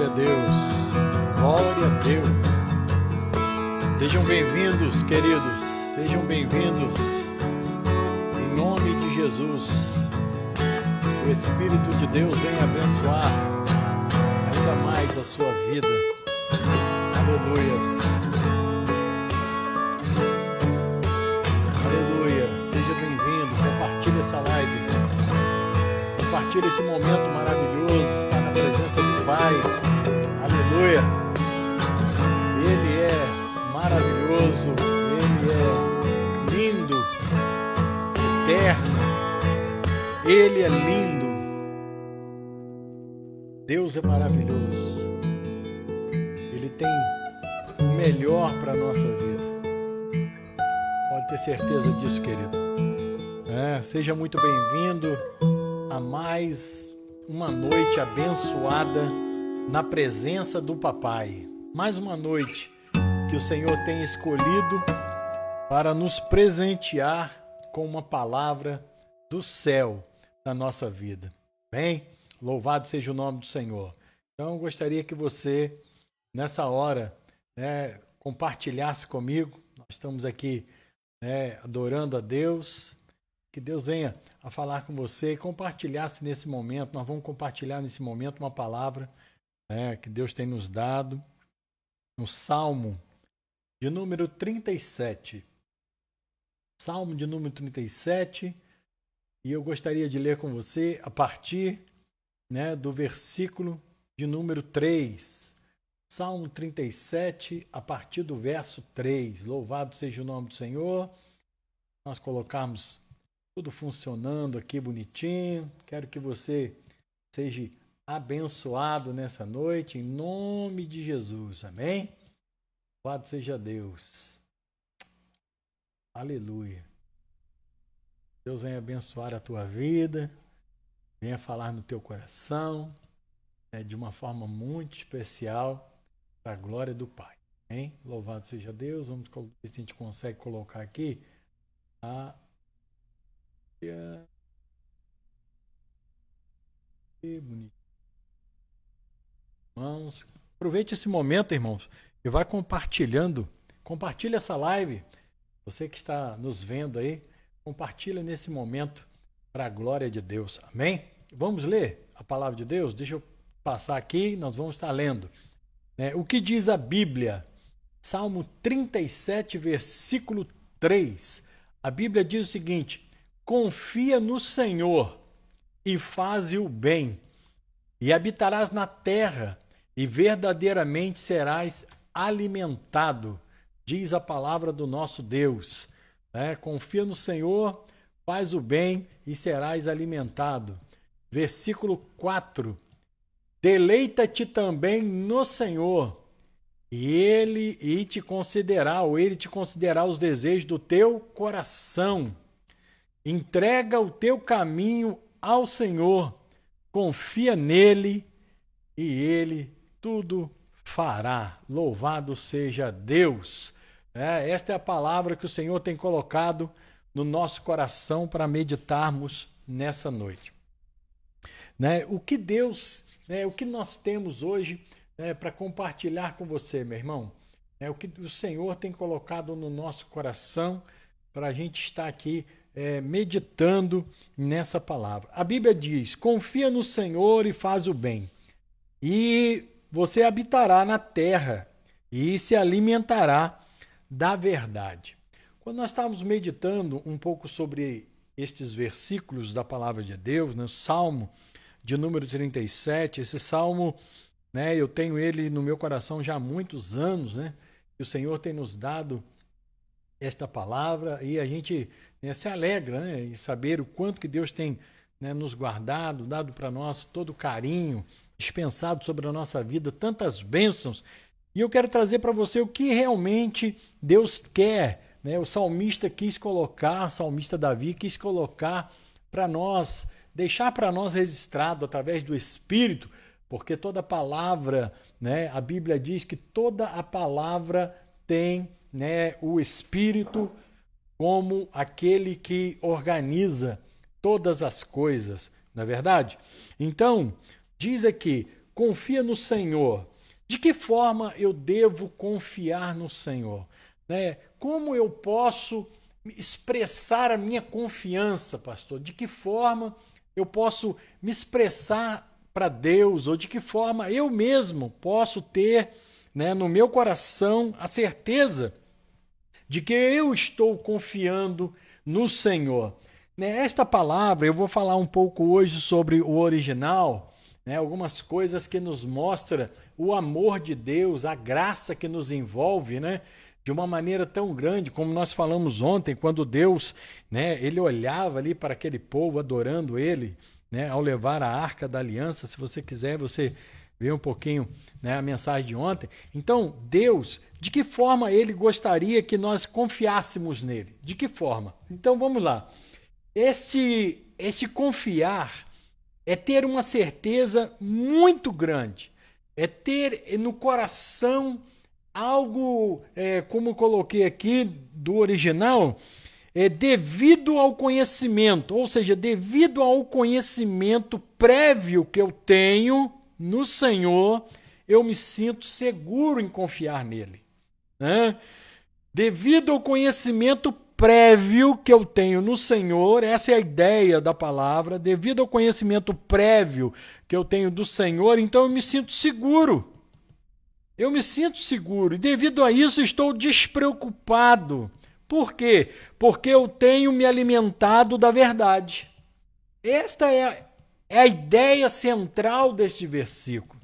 Glória a Deus, glória a Deus. Sejam bem-vindos, queridos, sejam bem-vindos. Em nome de Jesus, o Espírito de Deus venha abençoar ainda mais a sua vida. Aleluias. Aleluia. Seja bem-vindo, compartilhe essa live. Compartilhe esse momento maravilhoso, estar na presença do Pai. Aleluia. Ele é maravilhoso, Ele é lindo, eterno, Ele é lindo. Deus é maravilhoso. Ele tem o melhor para a nossa vida. Pode ter certeza disso, querido. Seja muito bem-vindo a mais uma noite abençoada na presença do Papai. Mais uma noite que o Senhor tem escolhido para nos presentear com uma palavra do céu na nossa vida. Bem, louvado seja o nome do Senhor. Então, eu gostaria que você, nessa hora, compartilhasse comigo. Nós estamos aqui adorando a Deus. Que Deus venha a falar com você e compartilhasse nesse momento. Nós vamos compartilhar nesse momento uma palavra que Deus tem nos dado no Salmo de número 37. Salmo de número 37. E eu gostaria de ler com você a partir do versículo de número 3. Salmo 37, a partir do verso 3. Louvado seja o nome do Senhor. Nós colocarmos tudo funcionando aqui bonitinho. Quero que você seja abençoado nessa noite, em nome de Jesus. Amém? Louvado seja Deus. Aleluia. Deus venha abençoar a tua vida, venha falar no teu coração, de uma forma muito especial, para a glória do Pai. Amém? Louvado seja Deus. Vamos ver se a gente consegue colocar aqui a que bonito. Irmãos, aproveite esse momento, irmãos, e vai compartilhando. Compartilha essa live. Você que está nos vendo aí, compartilha nesse momento para a glória de Deus. Amém? Vamos ler a palavra de Deus? Deixa eu passar aqui, nós vamos estar lendo. O que diz a Bíblia? Salmo 37, versículo 3. A Bíblia diz o seguinte: confia no Senhor e faze o bem, e habitarás na terra, e verdadeiramente serás alimentado, diz a palavra do nosso Deus. Confia no Senhor, faz o bem e serás alimentado. Versículo 4. Deleita-te também no Senhor, e Ele te concederá os desejos do teu coração. Entrega o teu caminho ao Senhor, confia nele e ele tudo fará. Louvado seja Deus. Esta é a palavra que o Senhor tem colocado no nosso coração para meditarmos nessa noite. O que Deus, o que nós temos hoje para compartilhar com você, meu irmão? O que o Senhor tem colocado no nosso coração para a gente estar aqui meditando nessa palavra. A Bíblia diz: confia no Senhor e faz o bem, e você habitará na terra e se alimentará da verdade. Quando nós estávamos meditando um pouco sobre estes versículos da palavra de Deus, no Salmo de número 37, esse Salmo, eu tenho ele no meu coração já há muitos anos, e o Senhor tem nos dado esta palavra, e a gente se alegra em saber o quanto que Deus tem nos guardado, dado para nós todo o carinho, dispensado sobre a nossa vida, tantas bênçãos. E eu quero trazer para você o que realmente Deus quer. O salmista o salmista Davi quis colocar para nós, deixar para nós registrado através do Espírito, porque toda palavra, a Bíblia diz que toda a palavra tem o Espírito como aquele que organiza todas as coisas, não é verdade? Então, diz aqui: confia no Senhor. De que forma eu devo confiar no Senhor? Né? Como eu posso expressar a minha confiança, pastor? De que forma eu posso me expressar para Deus? Ou de que forma eu mesmo posso ter, né, no meu coração a certeza de que eu estou confiando no Senhor? Esta palavra, eu vou falar um pouco hoje sobre o original, né, algumas coisas que nos mostram o amor de Deus, a graça que nos envolve, né, de uma maneira tão grande, como nós falamos ontem, quando Deus, né, ele olhava ali para aquele povo adorando ele, né, ao levar a Arca da Aliança. Se você quiser, você vê um pouquinho, né, a mensagem de ontem. Então, Deus, de que forma ele gostaria que nós confiássemos nele? De que forma? Então, vamos lá. Este confiar é ter uma certeza muito grande, é ter no coração algo, como eu coloquei aqui do original, devido ao conhecimento, ou seja, devido ao conhecimento prévio que eu tenho no Senhor, eu me sinto seguro em confiar nele. Né? Devido ao conhecimento prévio que eu tenho no Senhor, essa é a ideia da palavra, devido ao conhecimento prévio que eu tenho do Senhor, então eu me sinto seguro. Eu me sinto seguro e devido a isso estou despreocupado. Por quê? Porque eu tenho me alimentado da verdade. Esta é a ideia central deste versículo.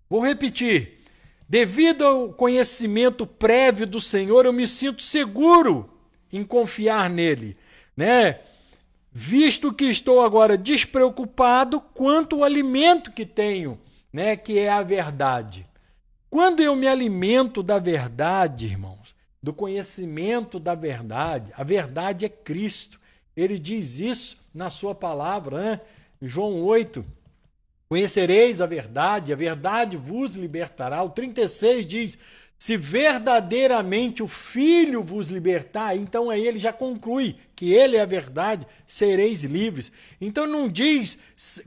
Vou repetir. Devido ao conhecimento prévio do Senhor, eu me sinto seguro em confiar nele, né? Visto que estou agora despreocupado quanto ao alimento que tenho, né, que é a verdade. Quando eu me alimento da verdade, irmãos, do conhecimento da verdade, a verdade é Cristo. Ele diz isso na sua palavra, né? João 8, conhecereis a verdade vos libertará. O 36 diz, se verdadeiramente o Filho vos libertar, então aí ele já conclui que ele é a verdade, sereis livres. Então não diz,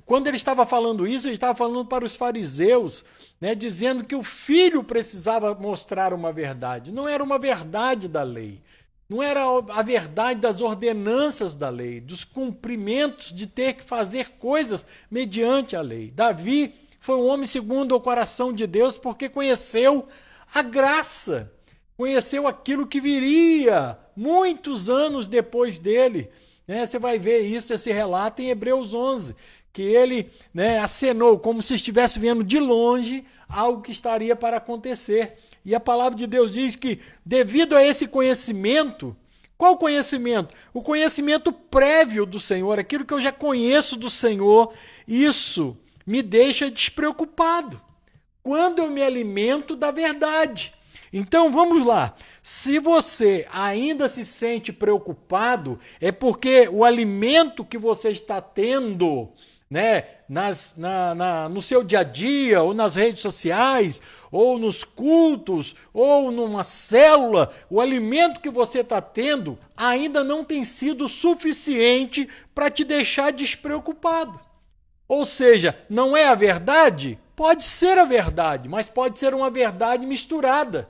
quando ele estava falando isso, ele estava falando para os fariseus, né, dizendo que o Filho precisava mostrar uma verdade. Não era uma verdade da lei. Não era a verdade das ordenanças da lei, dos cumprimentos de ter que fazer coisas mediante a lei. Davi foi um homem segundo o coração de Deus porque conheceu a graça, conheceu aquilo que viria muitos anos depois dele. Né? Você vai ver isso, esse relato em Hebreus 11, que ele, né, acenou como se estivesse vendo de longe algo que estaria para acontecer. E a palavra de Deus diz que, devido a esse conhecimento, qual conhecimento? O conhecimento prévio do Senhor, aquilo que eu já conheço do Senhor, isso me deixa despreocupado quando eu me alimento da verdade. Então vamos lá, se você ainda se sente preocupado, é porque o alimento que você está tendo, né, no seu dia a dia, ou nas redes sociais, ou nos cultos, ou numa célula, o alimento que você está tendo ainda não tem sido suficiente para te deixar despreocupado. Ou seja, não é a verdade? Pode ser a verdade, mas pode ser uma verdade misturada.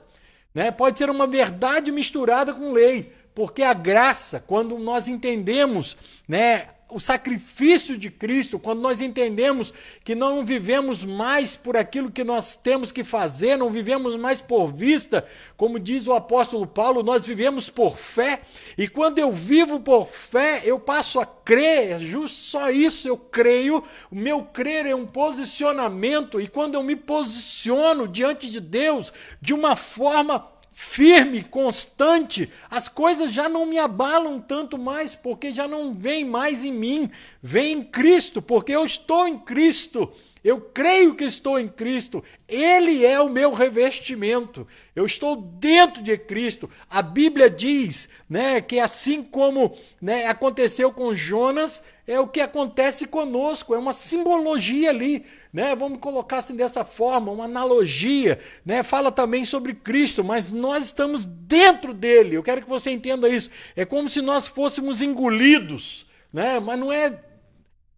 Né? Pode ser uma verdade misturada com lei, porque a graça, quando nós entendemos, né, o sacrifício de Cristo, quando nós entendemos que não vivemos mais por aquilo que nós temos que fazer, não vivemos mais por vista, como diz o apóstolo Paulo, nós vivemos por fé, e quando eu vivo por fé, eu passo a crer, é justo só isso, eu creio, o meu crer é um posicionamento, e quando eu me posiciono diante de Deus de uma forma firme, constante, as coisas já não me abalam tanto mais, porque já não vem mais em mim, vem em Cristo, porque eu estou em Cristo, eu creio que estou em Cristo, Ele é o meu revestimento, eu estou dentro de Cristo. A Bíblia diz, né, que assim como, né, aconteceu com Jonas, é o que acontece conosco, é uma simbologia ali, né? Vamos colocar assim dessa forma, uma analogia, né? Fala também sobre Cristo, mas nós estamos dentro dele. Eu quero que você entenda isso. É como se nós fôssemos engolidos, né? Mas não é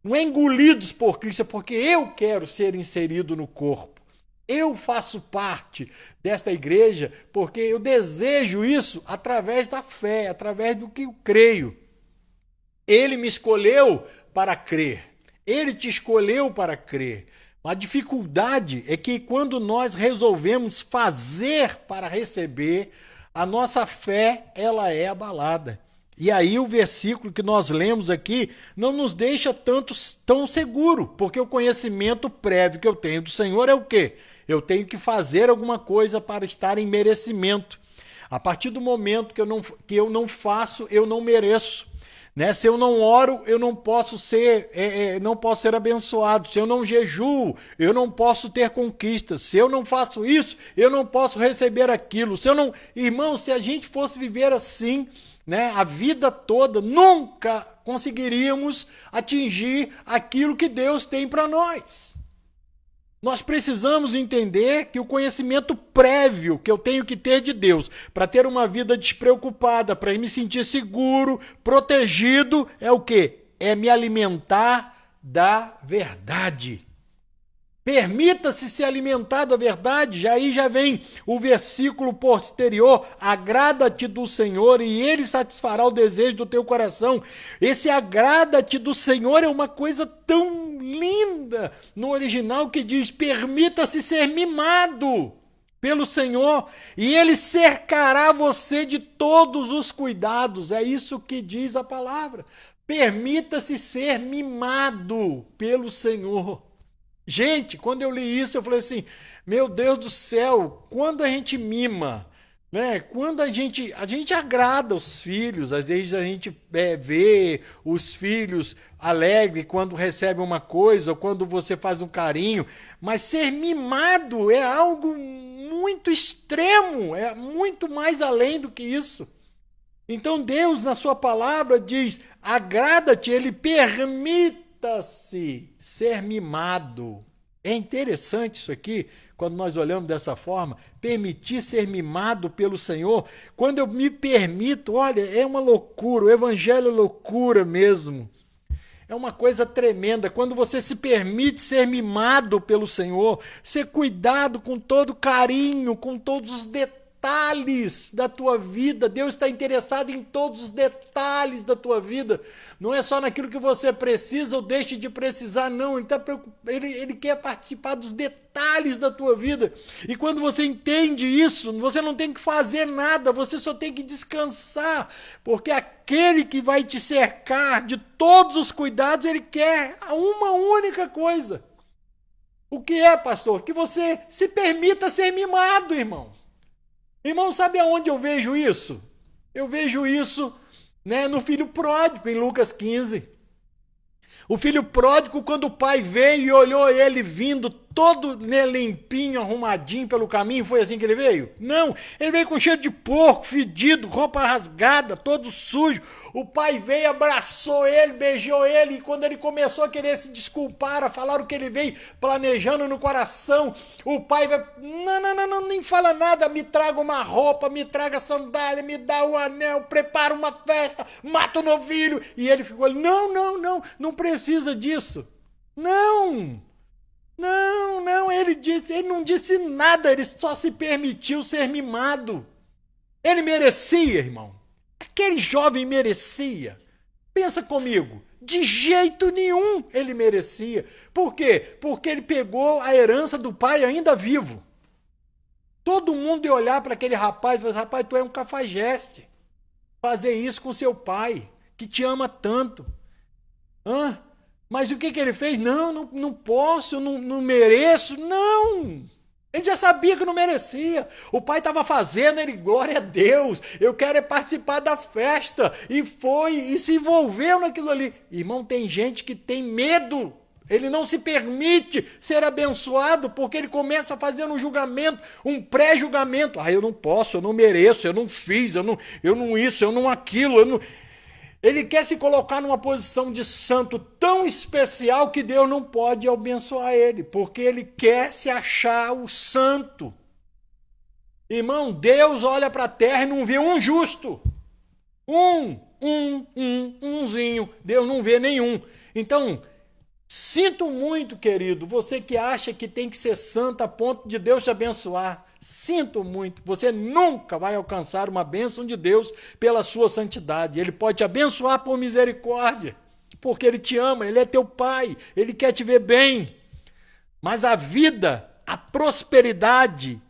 Não é engolidos por Cristo, é porque eu quero ser inserido no corpo. Eu faço parte desta igreja porque eu desejo isso através da fé, através do que eu creio. Ele me escolheu para crer. Ele te escolheu para crer. A dificuldade é que quando nós resolvemos fazer para receber, a nossa fé ela é abalada. E aí o versículo que nós lemos aqui não nos deixa tão seguro, porque o conhecimento prévio que eu tenho do Senhor é o quê? Eu tenho que fazer alguma coisa para estar em merecimento. A partir do momento que eu não faço, eu não mereço. Né? Se eu não oro, eu não posso ser abençoado. Se eu não jejuo, eu não posso ter conquistas. Se eu não faço isso, eu não posso receber aquilo. Irmão, se a gente fosse viver assim, né, a vida toda, nunca conseguiríamos atingir aquilo que Deus tem para nós. Nós precisamos entender que o conhecimento prévio que eu tenho que ter de Deus para ter uma vida despreocupada, para me sentir seguro, protegido, é o quê? É me alimentar da verdade. Permita-se se alimentar da verdade. Aí já vem o versículo posterior: agrada-te do Senhor e Ele satisfará o desejo do teu coração. Esse agrada-te do Senhor é uma coisa tão linda no original que diz: permita-se ser mimado pelo Senhor e Ele cercará você de todos os cuidados. É isso que diz a palavra. Permita-se ser mimado pelo Senhor. Gente, quando eu li isso, eu falei assim, meu Deus do céu, quando a gente mima, né? Quando a gente agrada os filhos, às vezes a gente vê os filhos alegres quando recebem uma coisa, ou quando você faz um carinho, mas ser mimado é algo muito extremo, é muito mais além do que isso. Então Deus, na sua palavra, diz, agrada-te, Ele permita-se ser mimado. É interessante isso aqui, quando nós olhamos dessa forma, permitir ser mimado pelo Senhor. Quando eu me permito, olha, é uma loucura, o evangelho é loucura mesmo. É uma coisa tremenda, quando você se permite ser mimado pelo Senhor, ser cuidado com todo carinho, com todos os detalhes da tua vida. Deus está interessado em todos os detalhes da tua vida. Não é só naquilo que você precisa ou deixe de precisar, não. Ele quer participar dos detalhes da tua vida. E quando você entende isso, você não tem que fazer nada, você só tem que descansar. Porque aquele que vai te cercar de todos os cuidados, ele quer uma única coisa. O que é, pastor? Que você se permita ser mimado, irmão. Irmão, sabe aonde eu vejo isso? Eu vejo isso, né, no filho pródigo, em Lucas 15. O filho pródigo, quando o pai veio e olhou ele vindo todo, né, limpinho, arrumadinho pelo caminho, foi assim que ele veio? Não, ele veio com cheiro de porco, fedido, roupa rasgada, todo sujo. O pai veio, abraçou ele, beijou ele, e quando ele começou a querer se desculpar, a falar o que ele veio planejando no coração, o pai vai, não, nem fala nada, me traga uma roupa, me traga sandália, me dá o anel, prepara uma festa, mata o novilho. E ele ficou, não precisa disso. Não, ele não disse nada, ele só se permitiu ser mimado. Ele merecia, irmão. Aquele jovem merecia. Pensa comigo, de jeito nenhum ele merecia. Por quê? Porque ele pegou a herança do pai ainda vivo. Todo mundo ia olhar para aquele rapaz e falar, rapaz, tu é um cafajeste. Fazer isso com seu pai, que te ama tanto. Mas o que ele fez? Não posso, não mereço. Não! Ele já sabia que não merecia. O pai estava fazendo, ele, glória a Deus, eu quero participar da festa. E foi, e se envolveu naquilo ali. Irmão, tem gente que tem medo. Ele não se permite ser abençoado porque ele começa a fazer um julgamento, um pré-julgamento. Eu não posso, eu não mereço, eu não fiz, eu não isso, eu não aquilo, eu não... Ele quer se colocar numa posição de santo tão especial que Deus não pode abençoar ele, porque ele quer se achar o santo. Irmão, Deus olha para a terra e não vê um justo. Umzinho. Deus não vê nenhum. Então, Sinto muito, querido, você que acha que tem que ser santo a ponto de Deus te abençoar. Sinto muito, você nunca vai alcançar uma bênção de Deus pela sua santidade. Ele pode te abençoar por misericórdia, porque Ele te ama, Ele é teu Pai, Ele quer te ver bem. Mas a vida, a prosperidade,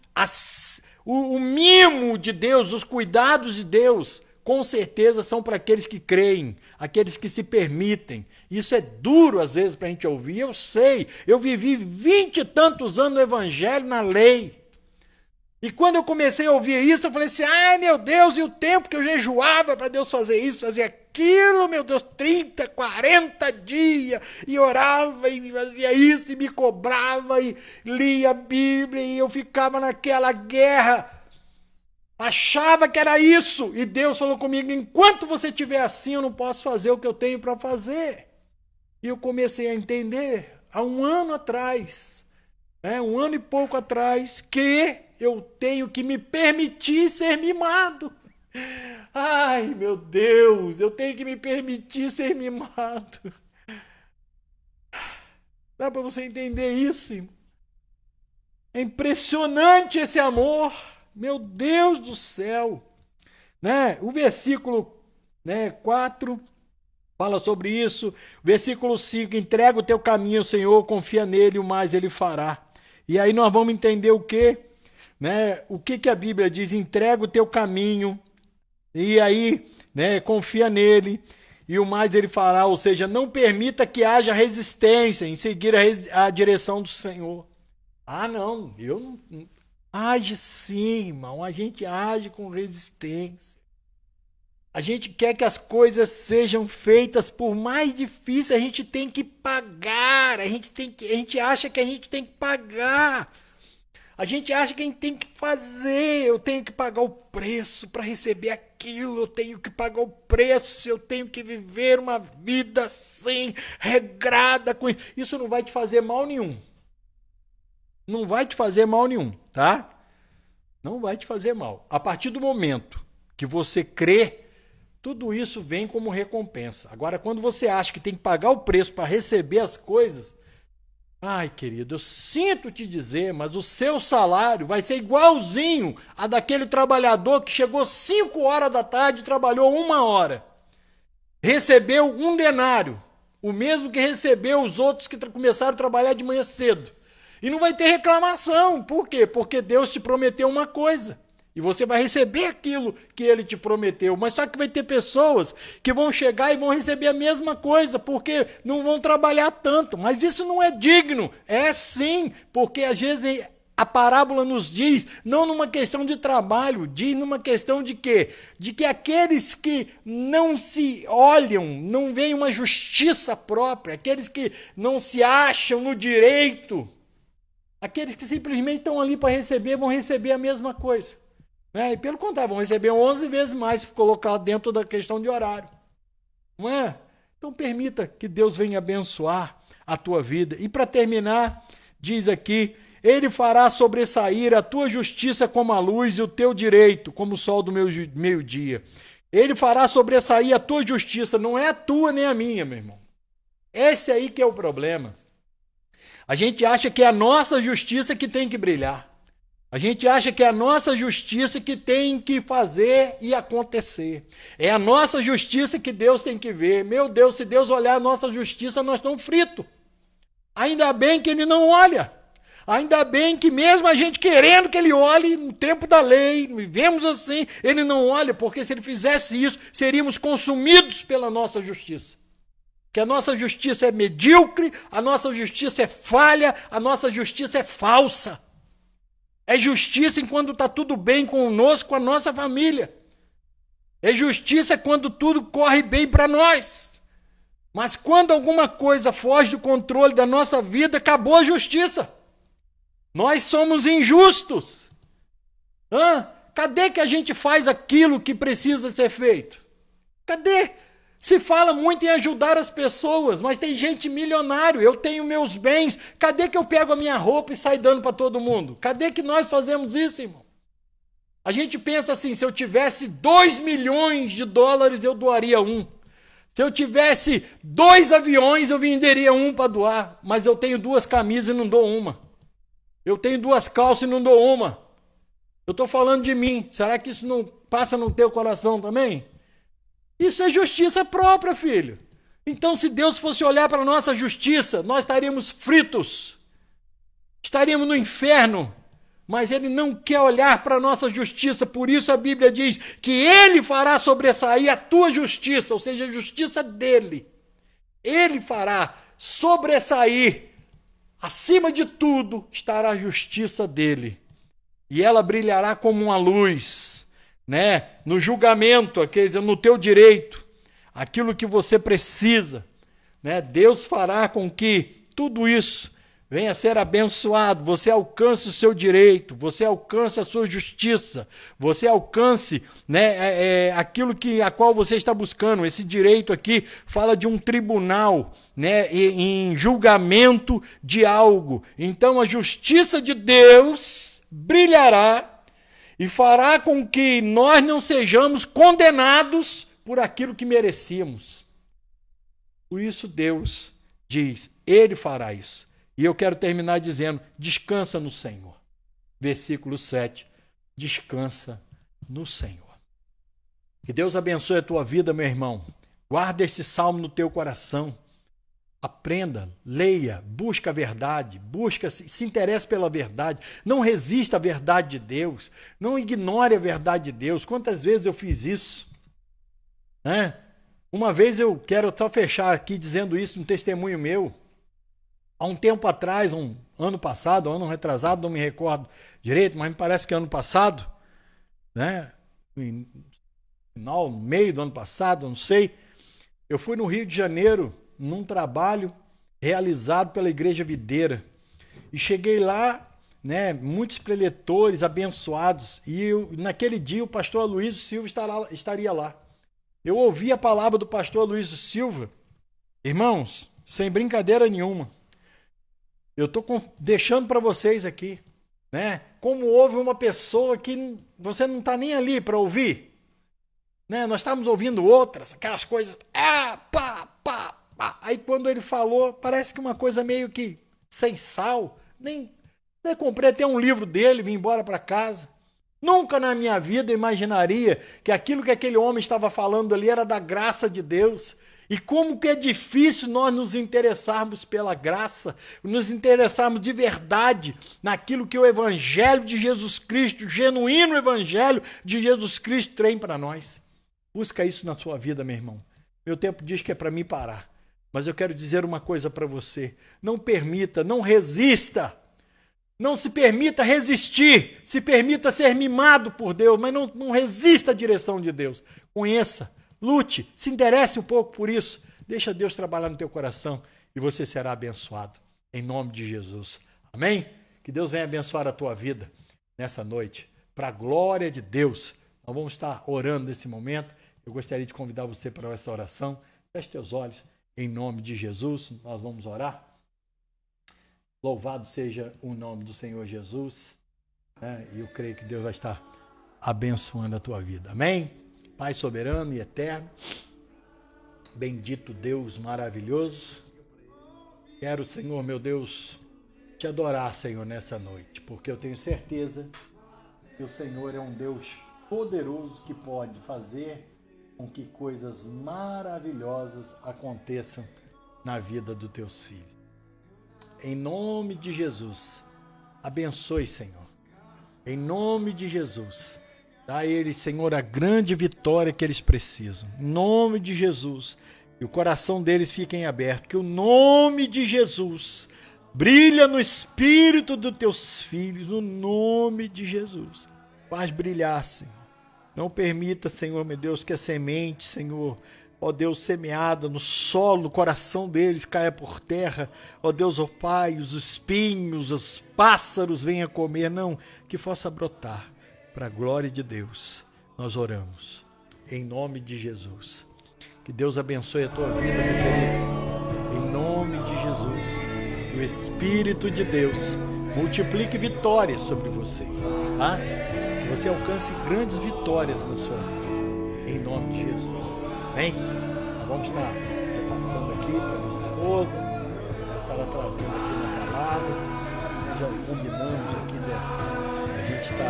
o mimo de Deus, os cuidados de Deus, com certeza são para aqueles que creem, aqueles que se permitem. Isso é duro às vezes para a gente ouvir, eu sei. Eu vivi 20 e tantos anos no Evangelho, na lei. E quando eu comecei a ouvir isso, eu falei assim, ai meu Deus, e o tempo que eu jejuava para Deus fazer isso, fazer aquilo, meu Deus, 30, 40 dias, e orava, e fazia isso, e me cobrava, e lia a Bíblia, e eu ficava naquela guerra. Achava que era isso, e Deus falou comigo, enquanto você estiver assim, eu não posso fazer o que eu tenho para fazer. E eu comecei a entender, há um ano atrás, um ano e pouco atrás, que eu tenho que me permitir ser mimado. Ai, meu Deus, eu tenho que me permitir ser mimado. Dá para você entender isso, irmão? É impressionante esse amor. Meu Deus do céu. O versículo 4 fala sobre isso. Versículo 5, entrega o teu caminho ao Senhor, confia nele, o mais ele fará. E aí nós vamos entender o quê? O que a Bíblia diz? Entrega o teu caminho, e aí confia nele, e o mais ele fará. Ou seja, não permita que haja resistência em seguir a direção do Senhor. Ah, não, eu não. Age sim, irmão, a gente age com resistência. A gente quer que as coisas sejam feitas, por mais difícil, a gente tem que pagar, a gente acha que a gente tem que pagar. A gente acha que a gente tem que fazer, eu tenho que pagar o preço para receber aquilo, eu tenho que pagar o preço, eu tenho que viver uma vida assim, regrada com isso. Isso não vai te fazer mal nenhum. Não vai te fazer mal nenhum, tá? Não vai te fazer mal. A partir do momento que você crê, tudo isso vem como recompensa. Agora, quando você acha que tem que pagar o preço para receber as coisas, ai, querido, eu sinto te dizer, mas o seu salário vai ser igualzinho a daquele trabalhador que chegou 5 horas da tarde e trabalhou 1 hora. Recebeu 1 denário, o mesmo que recebeu os outros que começaram a trabalhar de manhã cedo. E não vai ter reclamação. Por quê? Porque Deus te prometeu uma coisa. E você vai receber aquilo que Ele te prometeu. Mas só que vai ter pessoas que vão chegar e vão receber a mesma coisa, porque não vão trabalhar tanto. Mas isso não é digno. É sim, porque às vezes a parábola nos diz, não numa questão de trabalho, diz numa questão de quê? De que aqueles que não se olham, não veem uma justiça própria, aqueles que não se acham no direito, aqueles que simplesmente estão ali para receber, vão receber a mesma coisa. E pelo contrário, vão receber 11 vezes mais se colocar dentro da questão de horário. Não é? Então permita que Deus venha abençoar a tua vida. E para terminar, diz aqui, Ele fará sobressair a tua justiça como a luz e o teu direito como o sol do meio-dia. Ele fará sobressair a tua justiça, não é a tua nem a minha, meu irmão. Esse aí que é o problema. A gente acha que é a nossa justiça que tem que brilhar. A gente acha que é a nossa justiça que tem que fazer e acontecer. É a nossa justiça que Deus tem que ver. Meu Deus, se Deus olhar a nossa justiça, nós estamos fritos. Ainda bem que Ele não olha. Ainda bem que mesmo a gente querendo que Ele olhe, no tempo da lei, vivemos assim, Ele não olha, porque se Ele fizesse isso, seríamos consumidos pela nossa justiça. Que a nossa justiça é medíocre, a nossa justiça é falha, a nossa justiça é falsa. É justiça enquanto está tudo bem conosco, com a nossa família. É justiça quando tudo corre bem para nós. Mas quando alguma coisa foge do controle da nossa vida, acabou a justiça. Nós somos injustos. Cadê que a gente faz aquilo que precisa ser feito? Cadê? Se fala muito em ajudar as pessoas, mas tem gente milionário, eu tenho meus bens, cadê que eu pego a minha roupa e saio dando para todo mundo? Cadê que nós fazemos isso, irmão? A gente pensa assim, se eu tivesse 2 milhões de dólares, eu doaria 1. Se eu tivesse 2 aviões, eu venderia um para doar. Mas eu tenho 2 camisas e não dou uma. Eu tenho 2 calças e não dou uma. Eu estou falando de mim. Será que isso não passa no teu coração também? Isso é justiça própria, filho. Então, se Deus fosse olhar para a nossa justiça, nós estaríamos fritos. Estaríamos no inferno. Mas Ele não quer olhar para a nossa justiça. Por isso a Bíblia diz que Ele fará sobressair a tua justiça, ou seja, a justiça dEle. Ele fará sobressair. Acima de tudo estará a justiça dEle. E ela brilhará como uma luz, né? No julgamento, quer dizer, no teu direito, aquilo que você precisa, né? Deus fará com que tudo isso venha a ser abençoado, você alcance o seu direito, você alcance a sua justiça, você alcance, né, aquilo a qual você está buscando. Esse direito aqui fala de um tribunal, né, em julgamento de algo. Então a justiça de Deus brilhará e fará com que nós não sejamos condenados por aquilo que merecíamos. Por isso Deus diz, Ele fará isso. E eu quero terminar dizendo, descansa no Senhor. Versículo 7, descansa no Senhor. Que Deus abençoe a tua vida, meu irmão. Guarda esse salmo no teu coração. Aprenda, leia, busca a verdade, se interesse pela verdade. Não resista à verdade de Deus. Não ignore a verdade de Deus. Quantas vezes eu fiz isso? Uma vez eu quero só fechar aqui dizendo isso, um testemunho meu. Há um tempo atrás, um ano passado, ano retrasado, não me recordo direito, mas me parece que ano passado, né? No meio do ano passado, não sei. Eu fui no Rio de Janeiro num trabalho realizado pela Igreja Videira. E cheguei lá, né? Muitos preletores abençoados. E naquele dia o pastor Aloysio Silva estaria lá. Eu ouvi a palavra do pastor Aloysio Silva. Irmãos, sem brincadeira nenhuma. Eu estou deixando para vocês aqui, né? Como houve uma pessoa que você não está nem ali para ouvir, né? Nós estávamos ouvindo outras, aquelas coisas, pá. Aí quando ele falou, parece que uma coisa meio que sem sal, nem comprei até um livro dele, vim embora para casa. Nunca na minha vida imaginaria que aquilo que aquele homem estava falando ali era da graça de Deus. E como que é difícil nós nos interessarmos pela graça, nos interessarmos de verdade naquilo que o Evangelho de Jesus Cristo, o genuíno Evangelho de Jesus Cristo tem para nós. Busca isso na sua vida, meu irmão. Meu tempo diz que é para mim parar. Mas eu quero dizer uma coisa para você. Não permita, não resista. Não se permita resistir. Se permita ser mimado por Deus, mas não resista à direção de Deus. Conheça. Lute, se interesse um pouco por isso. Deixa Deus trabalhar no teu coração e você será abençoado. Em nome de Jesus. Amém? Que Deus venha abençoar a tua vida nessa noite. Para a glória de Deus. Nós vamos estar orando nesse momento. Eu gostaria de convidar você para essa oração. Feche teus olhos. Em nome de Jesus, nós vamos orar. Louvado seja o nome do Senhor Jesus. E eu creio que Deus vai estar abençoando a tua vida. Amém? Pai soberano e eterno, bendito Deus maravilhoso, quero, Senhor, meu Deus, te adorar, Senhor, nessa noite, porque eu tenho certeza que o Senhor é um Deus poderoso que pode fazer com que coisas maravilhosas aconteçam na vida dos teus filhos. Em nome de Jesus, abençoe, Senhor, em nome de Jesus. Dá a eles, Senhor, a grande vitória que eles precisam. Em nome de Jesus. E o coração deles fique em aberto. Que o nome de Jesus brilha no espírito dos teus filhos. No nome de Jesus. Faz brilhar, Senhor. Não permita, Senhor, meu Deus, que a semente, Senhor, ó Deus, semeada no solo, o coração deles caia por terra. Ó Deus, ó Pai, os espinhos, os pássaros venham comer. Não, que possa brotar. Para a glória de Deus, nós oramos, em nome de Jesus. Que Deus abençoe a tua vida, meu querido, em nome de Jesus. Que o Espírito de Deus multiplique vitórias sobre você, tá? Que você alcance grandes vitórias na sua vida, em nome de Jesus. Amém? vamos estar repassando aqui para minha esposa, ela estará trazendo aqui uma palavra, já combinamos aqui, a gente está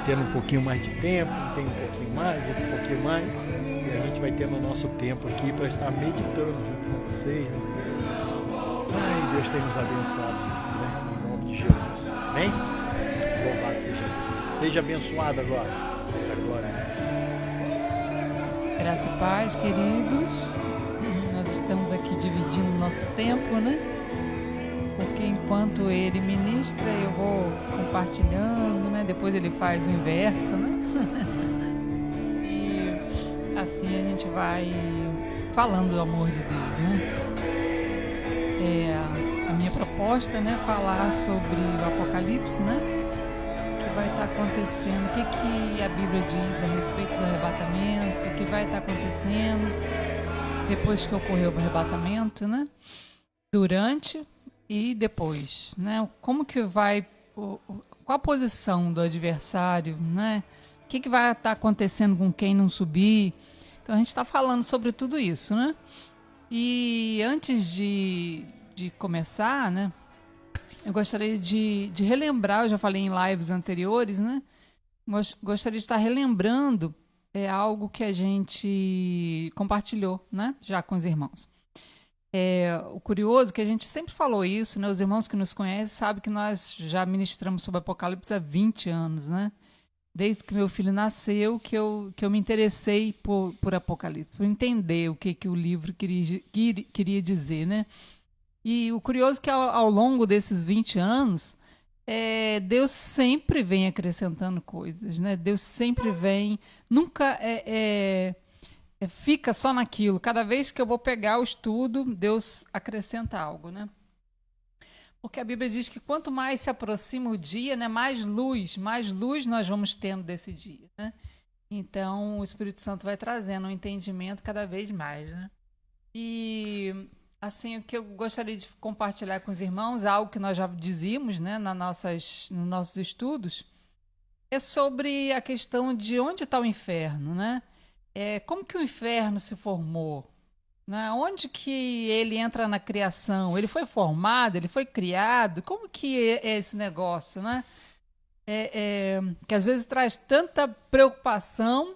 tendo um pouquinho mais de tempo, tem um pouquinho mais, outro pouquinho mais, e a gente vai ter no nosso tempo aqui para estar meditando junto com vocês, né? Ai, Deus tem nos abençoado, né? Em nome de Jesus. Amém? Louvado seja Deus. Seja abençoado agora. Agora. Graça e paz, queridos. Nós estamos aqui dividindo o nosso tempo, né? Porque enquanto ele ministra, eu vou compartilhando, né? Depois ele faz o inverso, né? E assim a gente vai falando do amor de Deus, né? A minha proposta, né? Falar sobre o Apocalipse, né? Que vai estar acontecendo, o que a Bíblia diz a respeito do arrebatamento, o que vai estar acontecendo depois que ocorreu o arrebatamento, né? Durante e depois, né? Como que vai, qual a posição do adversário, né? O que vai estar acontecendo com quem não subir? Então a gente está falando sobre tudo isso, né? E antes de começar, né? Eu gostaria de relembrar, eu já falei em lives anteriores, né? Gostaria de estar relembrando algo que a gente compartilhou, né? Já com os irmãos. O curioso é que a gente sempre falou isso, né? Os irmãos que nos conhecem sabem que nós já ministramos sobre Apocalipse há 20 anos, né? Desde que meu filho nasceu, que eu me interessei por Apocalipse, por entender o que o livro queria dizer, né? E o curioso é que ao longo desses 20 anos, Deus sempre vem acrescentando coisas, né? Deus sempre vem, nunca fica só naquilo. Cada vez que eu vou pegar o estudo, Deus acrescenta algo, né? Porque a Bíblia diz que quanto mais se aproxima o dia, né, mais luz nós vamos tendo desse dia, né? Então, o Espírito Santo vai trazendo um entendimento cada vez mais, né? E, assim, o que eu gostaria de compartilhar com os irmãos, algo que nós já dizíamos, né, nos nossos estudos, é sobre a questão de onde está o inferno, né? Como que o inferno se formou? Né? Onde que ele entra na criação? Ele foi formado? Ele foi criado? Como que é esse negócio, né? Que às vezes traz tanta preocupação,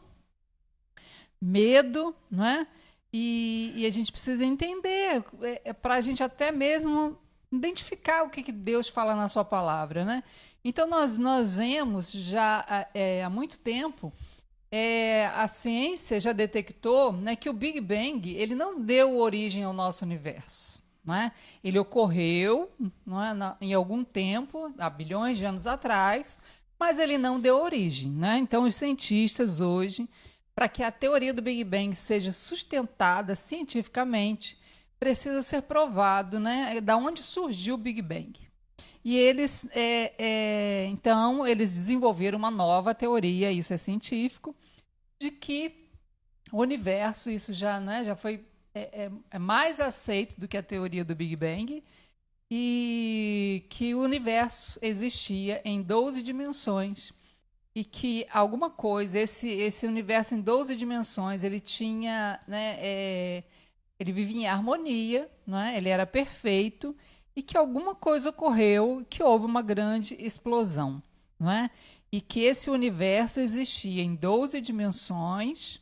medo, não é? E a gente precisa entender, para a gente até mesmo identificar o que Deus fala na sua palavra, né? Então nós vemos já há muito tempo, a ciência já detectou, né, que o Big Bang ele não deu origem ao nosso universo. Não é? Ele ocorreu, não é, em algum tempo, há bilhões de anos atrás, mas ele não deu origem. Né? Então, os cientistas hoje, para que a teoria do Big Bang seja sustentada cientificamente, precisa ser provado, né, da onde surgiu o Big Bang. E eles, então, eles desenvolveram uma nova teoria, isso é científico, de que o universo, isso já, né, já foi mais aceito do que a teoria do Big Bang, e que o universo existia em 12 dimensões, e que alguma coisa, esse universo em 12 dimensões, ele tinha, né, ele vivia em harmonia, não é? Ele era perfeito, e que alguma coisa ocorreu, que houve uma grande explosão, não é? E que esse universo existia em 12 dimensões,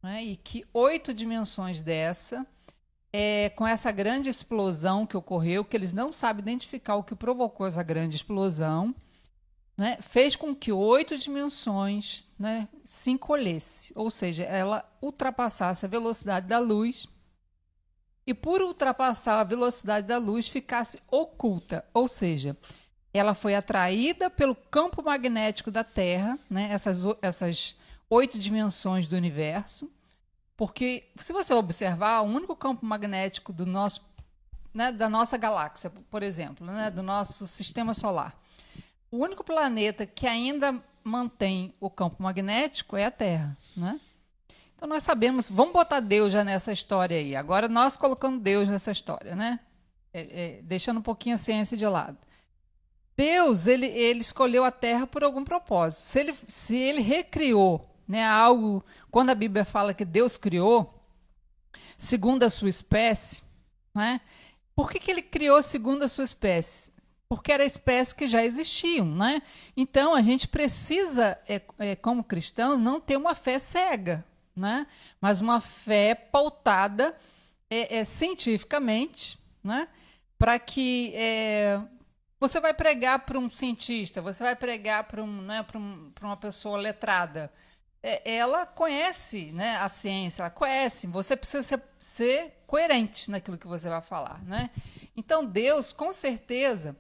não é? E que 8 dimensões dessa, com essa grande explosão que ocorreu, que eles não sabem identificar o que provocou essa grande explosão, né, fez com que 8 dimensões, né, se encolhesse, ou seja, ela ultrapassasse a velocidade da luz, e por ultrapassar a velocidade da luz ficasse oculta, ou seja, ela foi atraída pelo campo magnético da Terra, né, essas 8 dimensões do universo, porque se você observar, o único campo magnético do nosso, né, da nossa galáxia, por exemplo, né, do nosso sistema solar, o único planeta que ainda mantém o campo magnético é a Terra, né? Então nós sabemos, vamos botar Deus já nessa história aí. Agora nós colocando Deus nessa história, né? Deixando um pouquinho a ciência de lado. Deus, ele escolheu a Terra por algum propósito. Se ele recriou, né, algo, quando a Bíblia fala que Deus criou, segundo a sua espécie, né? Por que ele criou segundo a sua espécie? Porque era espécies que já existiam, né? Então, a gente precisa, como cristão, não ter uma fé cega, né? Mas uma fé pautada cientificamente, né? Para que você vai pregar para um cientista, você vai pregar para uma pessoa letrada. Ela conhece, né, a ciência, ela conhece. Você precisa ser coerente naquilo que você vai falar, né? Então, Deus, com certeza,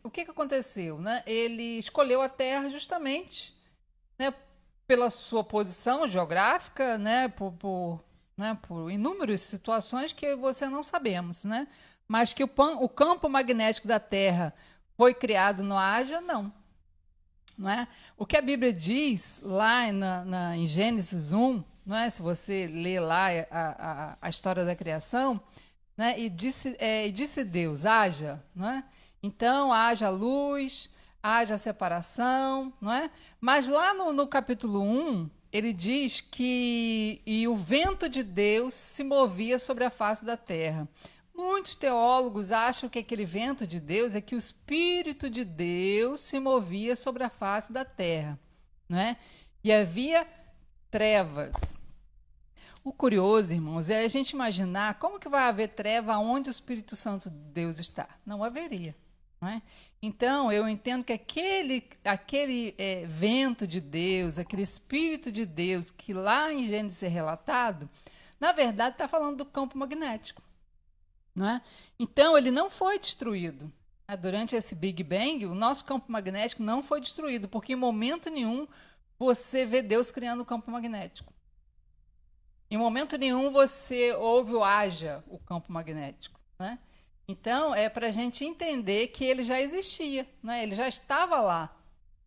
o que aconteceu, né? Ele escolheu a Terra justamente, né, pela sua posição geográfica, né, por inúmeras situações que você não sabemos, né? Mas que o campo magnético da Terra foi criado no Ásia, não. Não é? O que a Bíblia diz lá em Gênesis 1, não é? Se você ler lá a história da criação, né? E disse Deus, haja, não é? Então, haja luz, haja separação, não é? Mas lá no capítulo 1, ele diz que o vento de Deus se movia sobre a face da terra. Muitos teólogos acham que aquele vento de Deus é que o Espírito de Deus se movia sobre a face da terra, né? E havia trevas. O curioso, irmãos, é a gente imaginar como que vai haver treva onde o Espírito Santo de Deus está. Não haveria, não é? Então, eu entendo que aquele vento de Deus, aquele Espírito de Deus que lá em Gênesis é relatado, na verdade está falando do campo magnético. Não é? Então, ele não foi destruído. Durante esse Big Bang, o nosso campo magnético não foi destruído, porque em momento nenhum você vê Deus criando o campo magnético. Em momento nenhum você ouve ou haja o campo magnético. Né? Então, é para a gente entender que ele já existia, né? Ele já estava lá.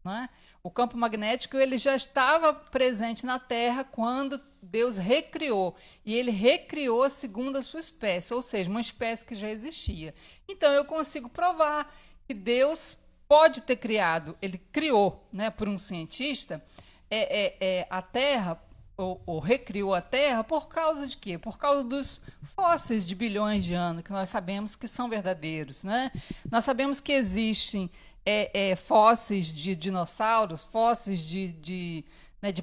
Né? O campo magnético ele já estava presente na Terra quando Deus recriou. E ele recriou segundo a sua espécie, ou seja, uma espécie que já existia. Então, eu consigo provar que Deus pode ter criado, ele criou, né, por um cientista, a Terra, ou recriou a Terra, por causa de quê? Por causa dos fósseis de bilhões de anos, que nós sabemos que são verdadeiros. Né? Nós sabemos que existem fósseis de dinossauros, fósseis de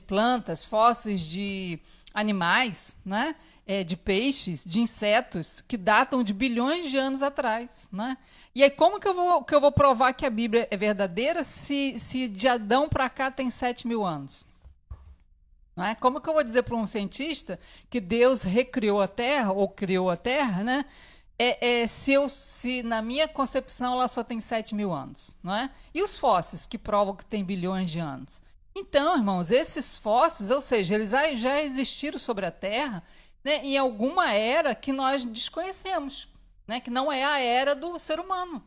plantas, fósseis de animais, né? De peixes, de insetos, que datam de bilhões de anos atrás. Né? E aí, como que eu vou provar que a Bíblia é verdadeira se de Adão para cá tem 7.000 anos? Não é? Como que eu vou dizer para um cientista que Deus recriou a Terra, ou criou a Terra, né? Se na minha concepção ela só tem 7.000 anos, não é? E os fósseis que provam que tem bilhões de anos? Então, irmãos, esses fósseis, ou seja, eles já existiram sobre a Terra, né, em alguma era que nós desconhecemos, né, que não é a era do ser humano.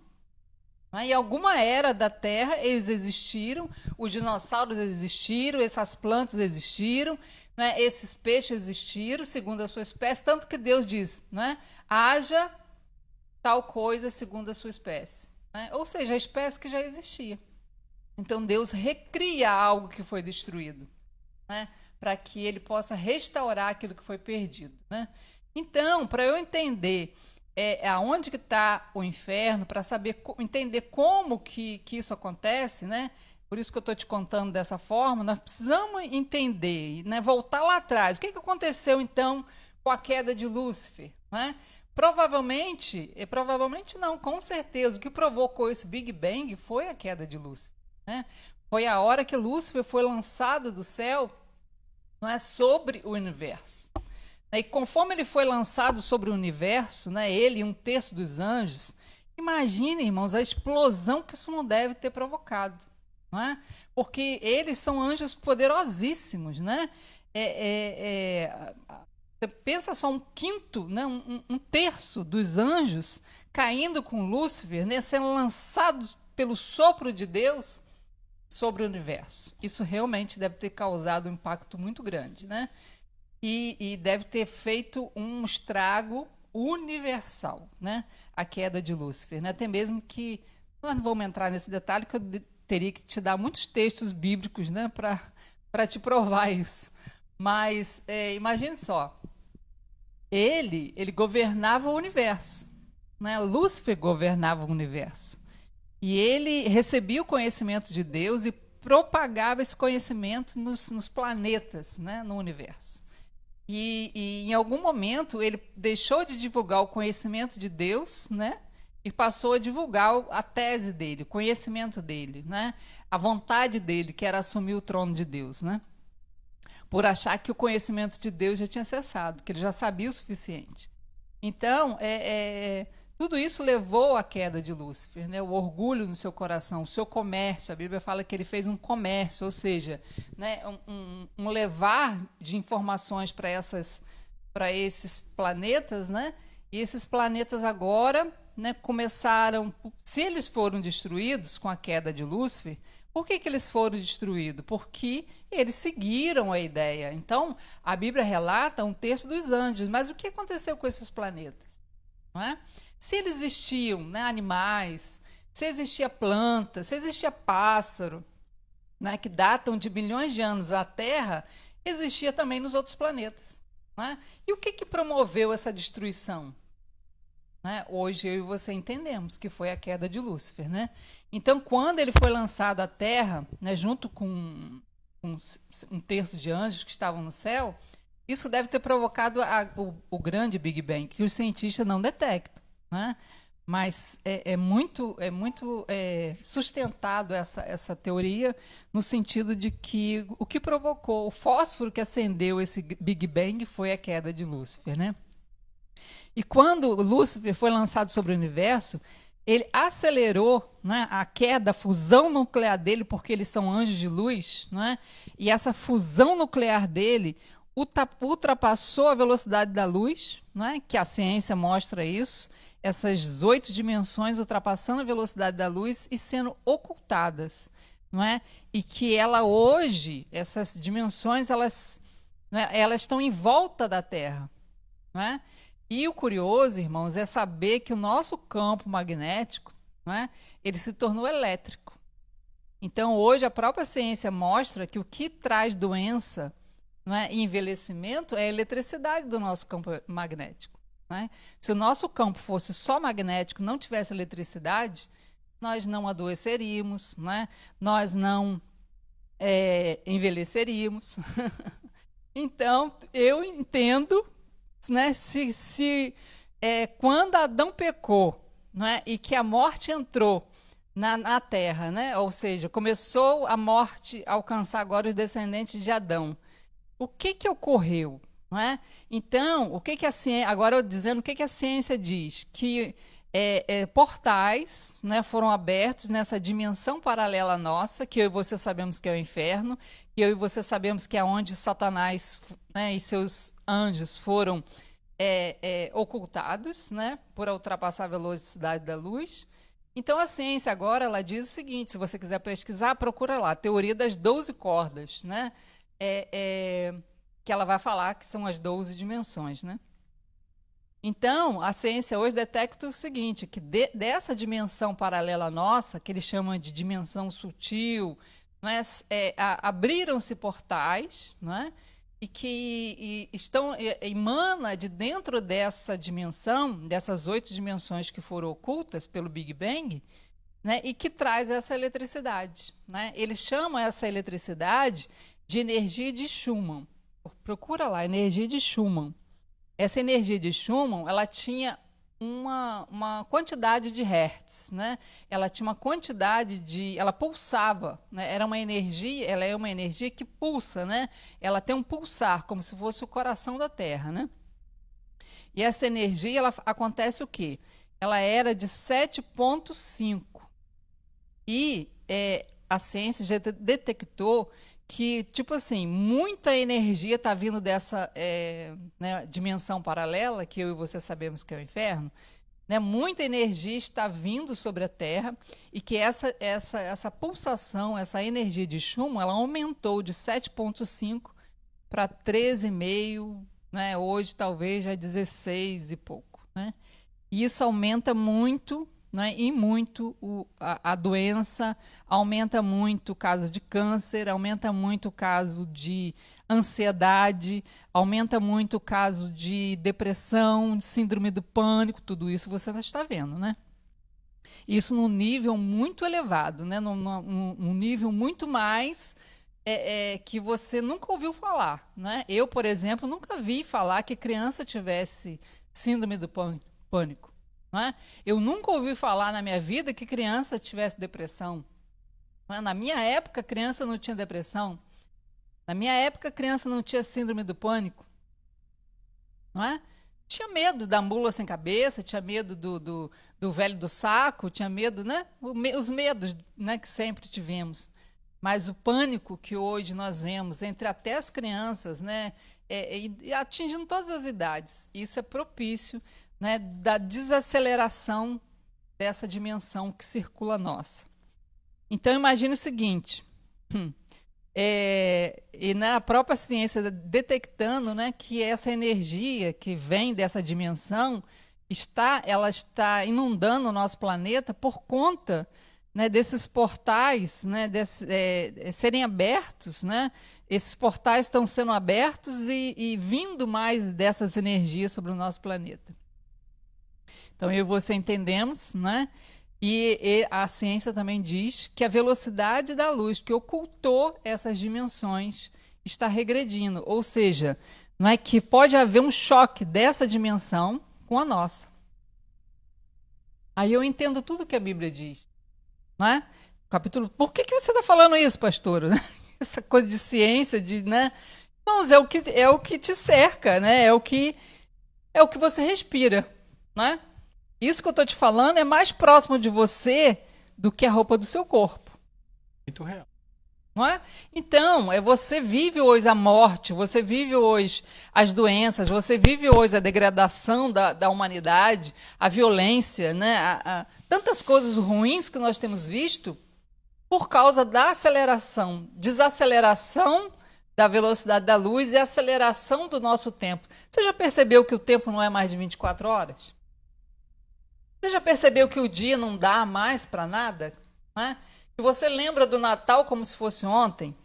Né? Em alguma era da Terra eles existiram, os dinossauros existiram, essas plantas existiram, né, esses peixes existiram segundo a sua espécie, tanto que Deus diz, né, haja tal coisa segundo a sua espécie. Né? Ou seja, a espécie que já existia. Então, Deus recria algo que foi destruído, né? Para que ele possa restaurar aquilo que foi perdido. Né? Então, para eu entender aonde que está o inferno, para entender como que isso acontece, né? Por isso que eu estou te contando dessa forma, nós precisamos entender, né? Voltar lá atrás. O que aconteceu, então, com a queda de Lúcifer? Né? Provavelmente não, com certeza, o que provocou esse Big Bang foi a queda de Lúcifer. Né? Foi a hora que Lúcifer foi lançado do céu, não é, sobre o universo. E conforme ele foi lançado sobre o universo, né, ele e 1/3 dos anjos, imagine, irmãos, a explosão que isso não deve ter provocado. Não é? Porque eles são anjos poderosíssimos. Né? Você pensa só 1/5, né, 1/3 dos anjos caindo com Lúcifer, né, sendo lançados pelo sopro de Deus sobre o universo. Isso realmente deve ter causado um impacto muito grande, né? E deve ter feito um estrago universal, né? A queda de Lúcifer, né? Até mesmo que nós não vamos entrar nesse detalhe, que eu teria que te dar muitos textos bíblicos, né, para te provar isso. Mas imagine só, ele governava o universo, né? Lúcifer governava o universo. E ele recebia o conhecimento de Deus e propagava esse conhecimento nos planetas, né? No universo. E em algum momento ele deixou de divulgar o conhecimento de Deus, né? E passou a divulgar a tese dele, o conhecimento dele, né? A vontade dele, que era assumir o trono de Deus, né? Por achar que o conhecimento de Deus já tinha cessado, que ele já sabia o suficiente. Então, tudo isso levou à queda de Lúcifer, né? O orgulho no seu coração, o seu comércio. A Bíblia fala que ele fez um comércio, ou seja, né, um levar de informações para esses planetas, né? E esses planetas agora, né, começaram, se eles foram destruídos com a queda de Lúcifer, por que eles foram destruídos? Porque eles seguiram a ideia. Então, a Bíblia relata um terço dos anjos, mas o que aconteceu com esses planetas? Não é? Se eles existiam, né, animais, se existia planta, se existia pássaro, né, que datam de bilhões de anos, a Terra existia também nos outros planetas. Né? E o que promoveu essa destruição? Né? Hoje eu e você entendemos que foi a queda de Lúcifer. Né? Então, quando ele foi lançado à Terra, né, junto com um terço de anjos que estavam no céu, isso deve ter provocado o grande Big Bang, que os cientistas não detectam. Né? Mas é muito sustentado essa teoria no sentido de que o que provocou o fósforo que acendeu esse Big Bang foi a queda de Lúcifer. Né? E quando Lúcifer foi lançado sobre o universo, ele acelerou, né, a queda, a fusão nuclear dele, porque eles são anjos de luz, né? E essa fusão nuclear dele ultrapassou a velocidade da luz, né, que a ciência mostra isso, essas 8 dimensões ultrapassando a velocidade da luz e sendo ocultadas. Não é? E que ela hoje, essas dimensões, elas estão em volta da Terra. Não é? E o curioso, irmãos, é saber que o nosso campo magnético, não é, ele se tornou elétrico. Então, hoje, a própria ciência mostra que o que traz doença, não é, e envelhecimento é a eletricidade do nosso campo magnético. Não é? Se o nosso campo fosse só magnético, não tivesse eletricidade, nós não adoeceríamos, não é? Nós não envelheceríamos. Então, eu entendo, né, quando Adão pecou, não é, e que a morte entrou na Terra, né, ou seja, começou a morte a alcançar agora os descendentes de Adão, o que ocorreu? Não é? Então, o que a ciência, agora dizendo o que a ciência diz? Que portais, né, foram abertos nessa dimensão paralela nossa, que eu e você sabemos que é o inferno, que eu e você sabemos que é onde Satanás, né, e seus anjos foram ocultados, né, por ultrapassar a velocidade da luz. Então, a ciência agora ela diz o seguinte, se você quiser pesquisar, procura lá, a teoria das 12 cordas, né, que ela vai falar que são as 12 dimensões, né? Então, a ciência hoje detecta o seguinte, que dessa dimensão paralela nossa, que eles chamam de dimensão sutil, não é, abriram-se portais, não é? E que emana de dentro dessa dimensão, dessas 8 dimensões que foram ocultas pelo Big Bang, né, e que traz essa eletricidade. Né? Eles chamam essa eletricidade de energia de Schumann. Procura lá, energia de Schumann. Essa energia de Schumann, ela tinha uma quantidade de hertz, né? Ela tinha uma quantidade ela pulsava, né? Ela é uma energia que pulsa, né? Ela tem um pulsar, como se fosse o coração da Terra, né? E essa energia, ela acontece o quê? Ela era de 7,5. E a ciência já detectou que, tipo assim, muita energia está vindo dessa né, dimensão paralela, que eu e você sabemos que é o inferno, né? Muita energia está vindo sobre a Terra e que essa pulsação, essa energia de Schumann, ela aumentou de 7,5 para 13,5, né? Hoje talvez já 16 e pouco. Né? E isso aumenta muito, né, e muito a doença, aumenta muito o caso de câncer, aumenta muito o caso de ansiedade, aumenta muito o caso de depressão, de síndrome do pânico, tudo isso você já está vendo, né? Isso num nível muito elevado, né? Num nível muito mais que você nunca ouviu falar, né? Eu, por exemplo, nunca vi falar que criança tivesse síndrome do pânico. Não é? Eu nunca ouvi falar na minha vida que criança tivesse depressão. Não é? Na minha época, criança não tinha depressão. Na minha época, criança não tinha síndrome do pânico. Não é? Tinha medo da mula sem cabeça, tinha medo do velho do saco, tinha medo, né? Os medos, né, que sempre tivemos. Mas o pânico que hoje nós vemos entre até as crianças, né, e atingindo todas as idades, isso é propício, né, da desaceleração dessa dimensão que circula nossa. Então, imagine o seguinte, e na própria ciência detectando, né, que essa energia que vem dessa dimensão, ela está inundando o nosso planeta por conta, né, desses portais, né, serem abertos, né? Esses portais estão sendo abertos e vindo mais dessas energias sobre o nosso planeta. Então, eu e você entendemos, né? E a ciência também diz que a velocidade da luz que ocultou essas dimensões está regredindo. Ou seja, não é que pode haver um choque dessa dimensão com a nossa. Aí eu entendo tudo que a Bíblia diz. Não é? Capítulo. Por que você está falando isso, pastora? Essa coisa de ciência, né? Irmãos, é o que te cerca, né? É o que você respira, né? Isso que eu estou te falando é mais próximo de você do que a roupa do seu corpo. Muito real. Não é? Então, você vive hoje a morte, você vive hoje as doenças, você vive hoje a degradação da humanidade, a violência, né? Tantas coisas ruins que nós temos visto por causa da desaceleração da velocidade da luz e aceleração do nosso tempo. Você já percebeu que o tempo não é mais de 24 horas? Você já percebeu que o dia não dá mais para nada? Né? Que você lembra do Natal como se fosse ontem?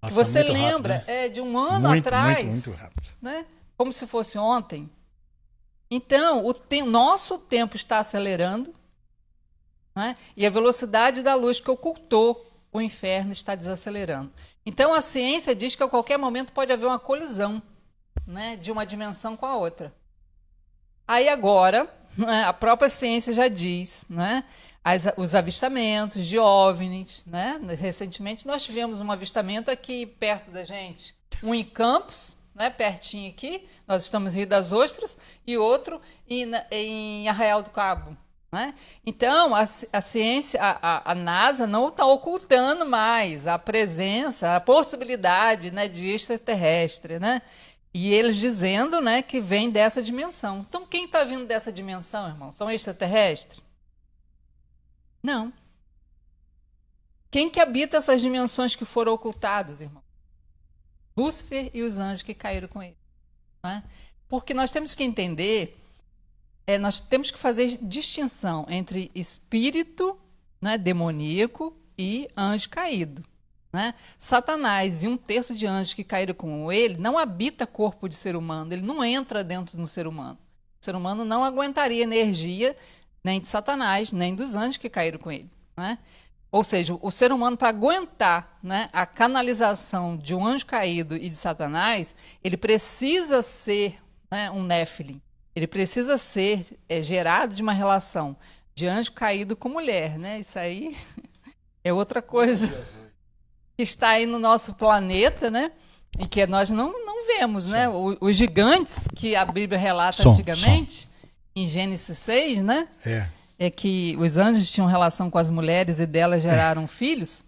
Que você lembra rápido, né? de um ano atrás, muito rápido. Né? Como se fosse ontem. Então, nosso tempo está acelerando, né? E a velocidade da luz que ocultou o inferno está desacelerando. Então, a ciência diz que a qualquer momento pode haver uma colisão, né, de uma dimensão com a outra. Aí agora, a própria ciência já diz, né, os avistamentos de OVNIs, né? Recentemente nós tivemos um avistamento aqui perto da gente, um em Campos, né, pertinho aqui, nós estamos em Rio das Ostras, e outro em Arraial do Cabo. Né? Então, a ciência, a NASA não está ocultando mais a presença, a possibilidade, né, de extraterrestre, né? E eles dizendo, né, que vem dessa dimensão. Então, quem está vindo dessa dimensão, irmão? São extraterrestres? Não. Quem que habita essas dimensões que foram ocultadas, irmão? Lúcifer e os anjos que caíram com ele. Né? Porque nós temos que entender, nós temos que fazer distinção entre espírito, né, demoníaco e anjo caído. Né? Satanás e 1/3 de anjos que caíram com ele não habita corpo de ser humano, ele não entra dentro do ser humano. O ser humano não aguentaria energia nem de Satanás, nem dos anjos que caíram com ele. Né? Ou seja, o ser humano, para aguentar, né, a canalização de um anjo caído e de Satanás, ele precisa ser, né, um Néfilim. Ele precisa ser gerado de uma relação de anjo caído com mulher, né? Isso aí é outra coisa que está aí no nosso planeta, né? E que nós não vemos, né? Os gigantes que a Bíblia relata antigamente, em Gênesis 6, né? É que os anjos tinham relação com as mulheres e delas geraram filhos.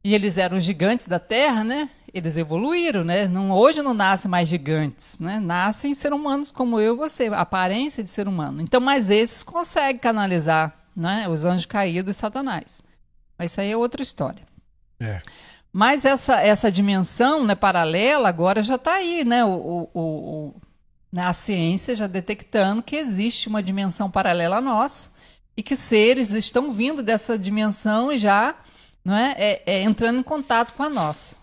E eles eram gigantes da terra, né? Eles evoluíram, né? Hoje não nascem mais gigantes, né? Nascem seres humanos como eu e você, a aparência de ser humano. Então, mas esses conseguem canalizar, né, os anjos caídos e Satanás. Mas isso aí é outra história. Mas essa dimensão, né, paralela agora já está aí, né? A ciência já detectando que existe uma dimensão paralela à nossa, e que seres estão vindo dessa dimensão e já, não é, entrando em contato com a nossa.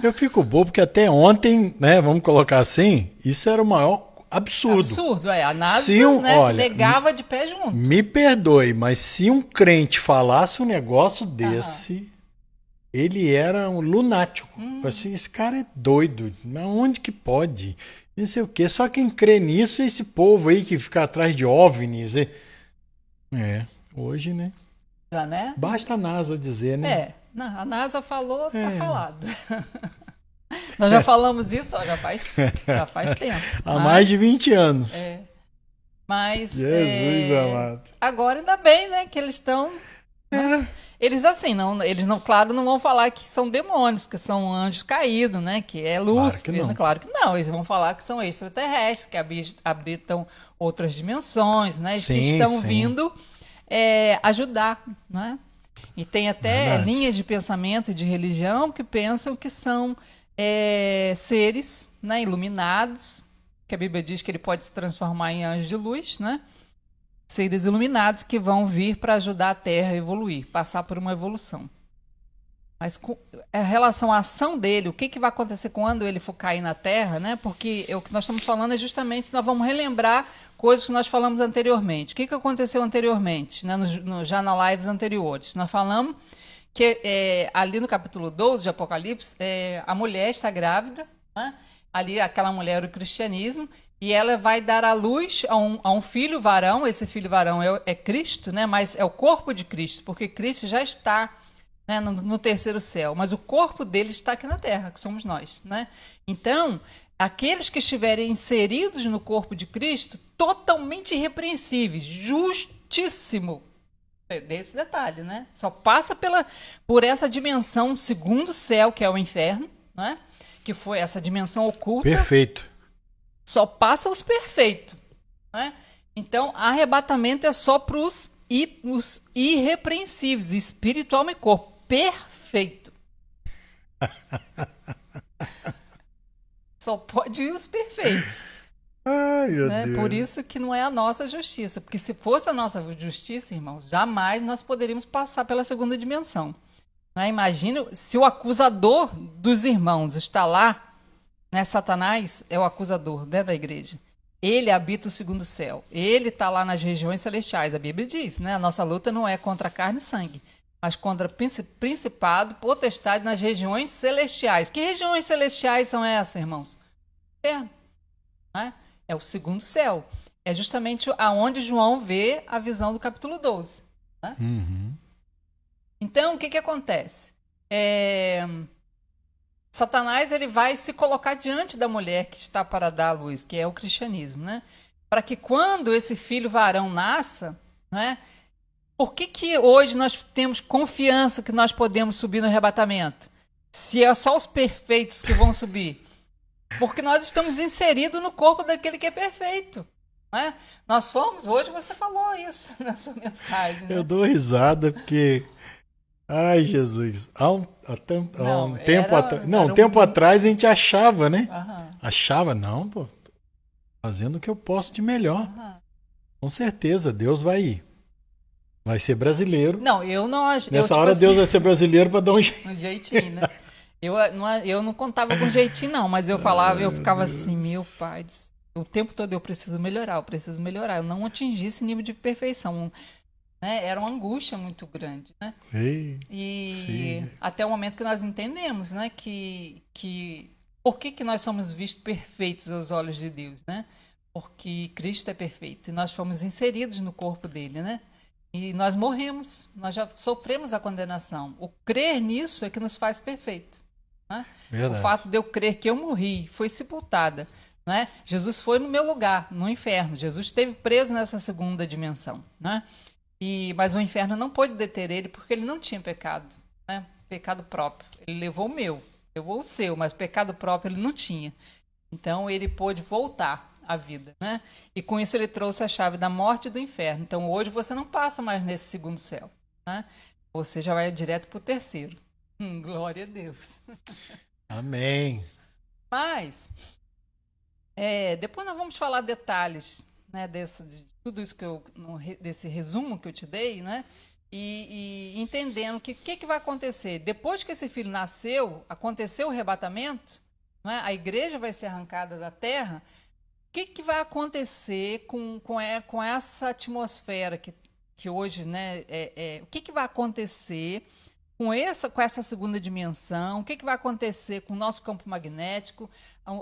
Eu fico bobo porque até ontem, né, vamos colocar assim, isso era o maior absurdo. Absurdo, a NASA, Se olha, negava de pé junto. Me perdoe, mas se um crente falasse um negócio desse, ele era um lunático. Assim, esse cara é doido, mas onde que pode? Não sei o quê. Só quem crê nisso é esse povo aí que fica atrás de OVNIs. Hoje, né? Já, né? Basta a NASA dizer, né? A NASA falou, tá falado. Nós já falamos isso, já faz tempo. Há mais de 20 anos. Mas Jesus amado. agora ainda bem, né, que eles estão... Eles assim, eles não, claro, não vão falar que são demônios, que são anjos caídos, né, que é Lúcifer. Claro que não, eles vão falar que são extraterrestres, que habitam outras dimensões, né, que estão vindo ajudar, né? E tem até linhas de pensamento e de religião que pensam que são seres, né, iluminados, que a Bíblia diz que ele pode se transformar em anjo de luz, né? Seres iluminados que vão vir para ajudar a Terra a evoluir, passar por uma evolução. Mas com relação à ação dele, o que vai acontecer quando ele for cair na Terra, né? Porque o que nós estamos falando é justamente, nós vamos relembrar coisas que nós falamos anteriormente. O que aconteceu anteriormente, né? Já na lives anteriores? Nós falamos que ali no capítulo 12 de Apocalipse, a mulher está grávida, né? Ali aquela mulher era o cristianismo, e ela vai dar à luz a um filho varão. Esse filho varão é Cristo, né? Mas é o corpo de Cristo, porque Cristo já está, né, no terceiro céu, mas o corpo dele está aqui na terra, que somos nós, né? Então, aqueles que estiverem inseridos no corpo de Cristo, totalmente irrepreensíveis, justíssimo. Desse detalhe, né? Só passa por essa dimensão segundo céu, que é o inferno, né? Que foi essa dimensão oculta. Perfeito. Só passa os perfeitos, né? Então, arrebatamento é só para os irrepreensíveis, espiritual e corpo. Perfeito. Só pode ir os perfeitos. Ai, meu Deus. Por isso que não é a nossa justiça. Porque se fosse a nossa justiça, irmãos, jamais nós poderíamos passar pela segunda dimensão. Né? Imagina se o acusador dos irmãos está lá, né? Satanás é o acusador, né, da igreja. Ele habita o segundo céu. Ele está lá nas regiões celestiais. A Bíblia diz, né? A nossa luta não é contra carne e sangue, mas contra principado, potestade nas regiões celestiais. Que regiões celestiais são essas, irmãos? Inferno. Né? É o segundo céu. É justamente aonde João vê a visão do capítulo 12. Né? Então, o que acontece? Satanás ele vai se colocar diante da mulher que está para dar à luz, que é o cristianismo, né? Para que quando esse filho varão nasça, né? Por que hoje nós temos confiança que nós podemos subir no arrebatamento? Se é só os perfeitos que vão subir. Porque nós estamos inseridos no corpo daquele que é perfeito. Né? Nós somos, hoje você falou isso na sua mensagem. Né? Eu dou risada porque... Ai, Jesus. Há um tempo atrás. Não, um tempo atrás a gente achava, né? Achava, não, pô. Fazendo o que eu posso de melhor. Com certeza, Deus vai ser brasileiro. Não, eu não acho. Nessa hora Deus vai ser brasileiro para dar um jeito. Um jeitinho, né? Eu não contava com jeitinho, não, mas eu falava, eu ficava assim, meu pai, o tempo todo eu preciso melhorar. Eu não atingi esse nível de perfeição. Né? Era uma angústia muito grande, né? Sim. Até o momento que nós entendemos, né, que por que nós somos vistos perfeitos aos olhos de Deus, né? Porque Cristo é perfeito e nós fomos inseridos no corpo dele, né? E nós morremos, nós já sofremos a condenação. O crer nisso é que nos faz perfeito. Né? O fato de eu crer que eu morri, foi sepultada, né? Jesus foi no meu lugar, no inferno. Jesus esteve preso nessa segunda dimensão, né? Mas o inferno não pôde deter ele porque ele não tinha pecado, né? Pecado próprio. Ele levou o meu, levou o seu, mas pecado próprio ele não tinha. Então ele pôde voltar à vida, né? E com isso ele trouxe a chave da morte e do inferno. Então hoje você não passa mais nesse segundo céu, né? Você já vai direto para o terceiro. Glória a Deus. Amém. Mas depois nós vamos falar detalhes né, de tudo isso desse resumo que eu te dei, né, e entendendo que vai acontecer depois que esse filho nasceu, aconteceu o arrebatamento, né, a igreja vai ser arrancada da terra. O que vai acontecer com essa atmosfera que hoje, né, o que vai acontecer com essa segunda dimensão? O que vai acontecer com o nosso campo magnético?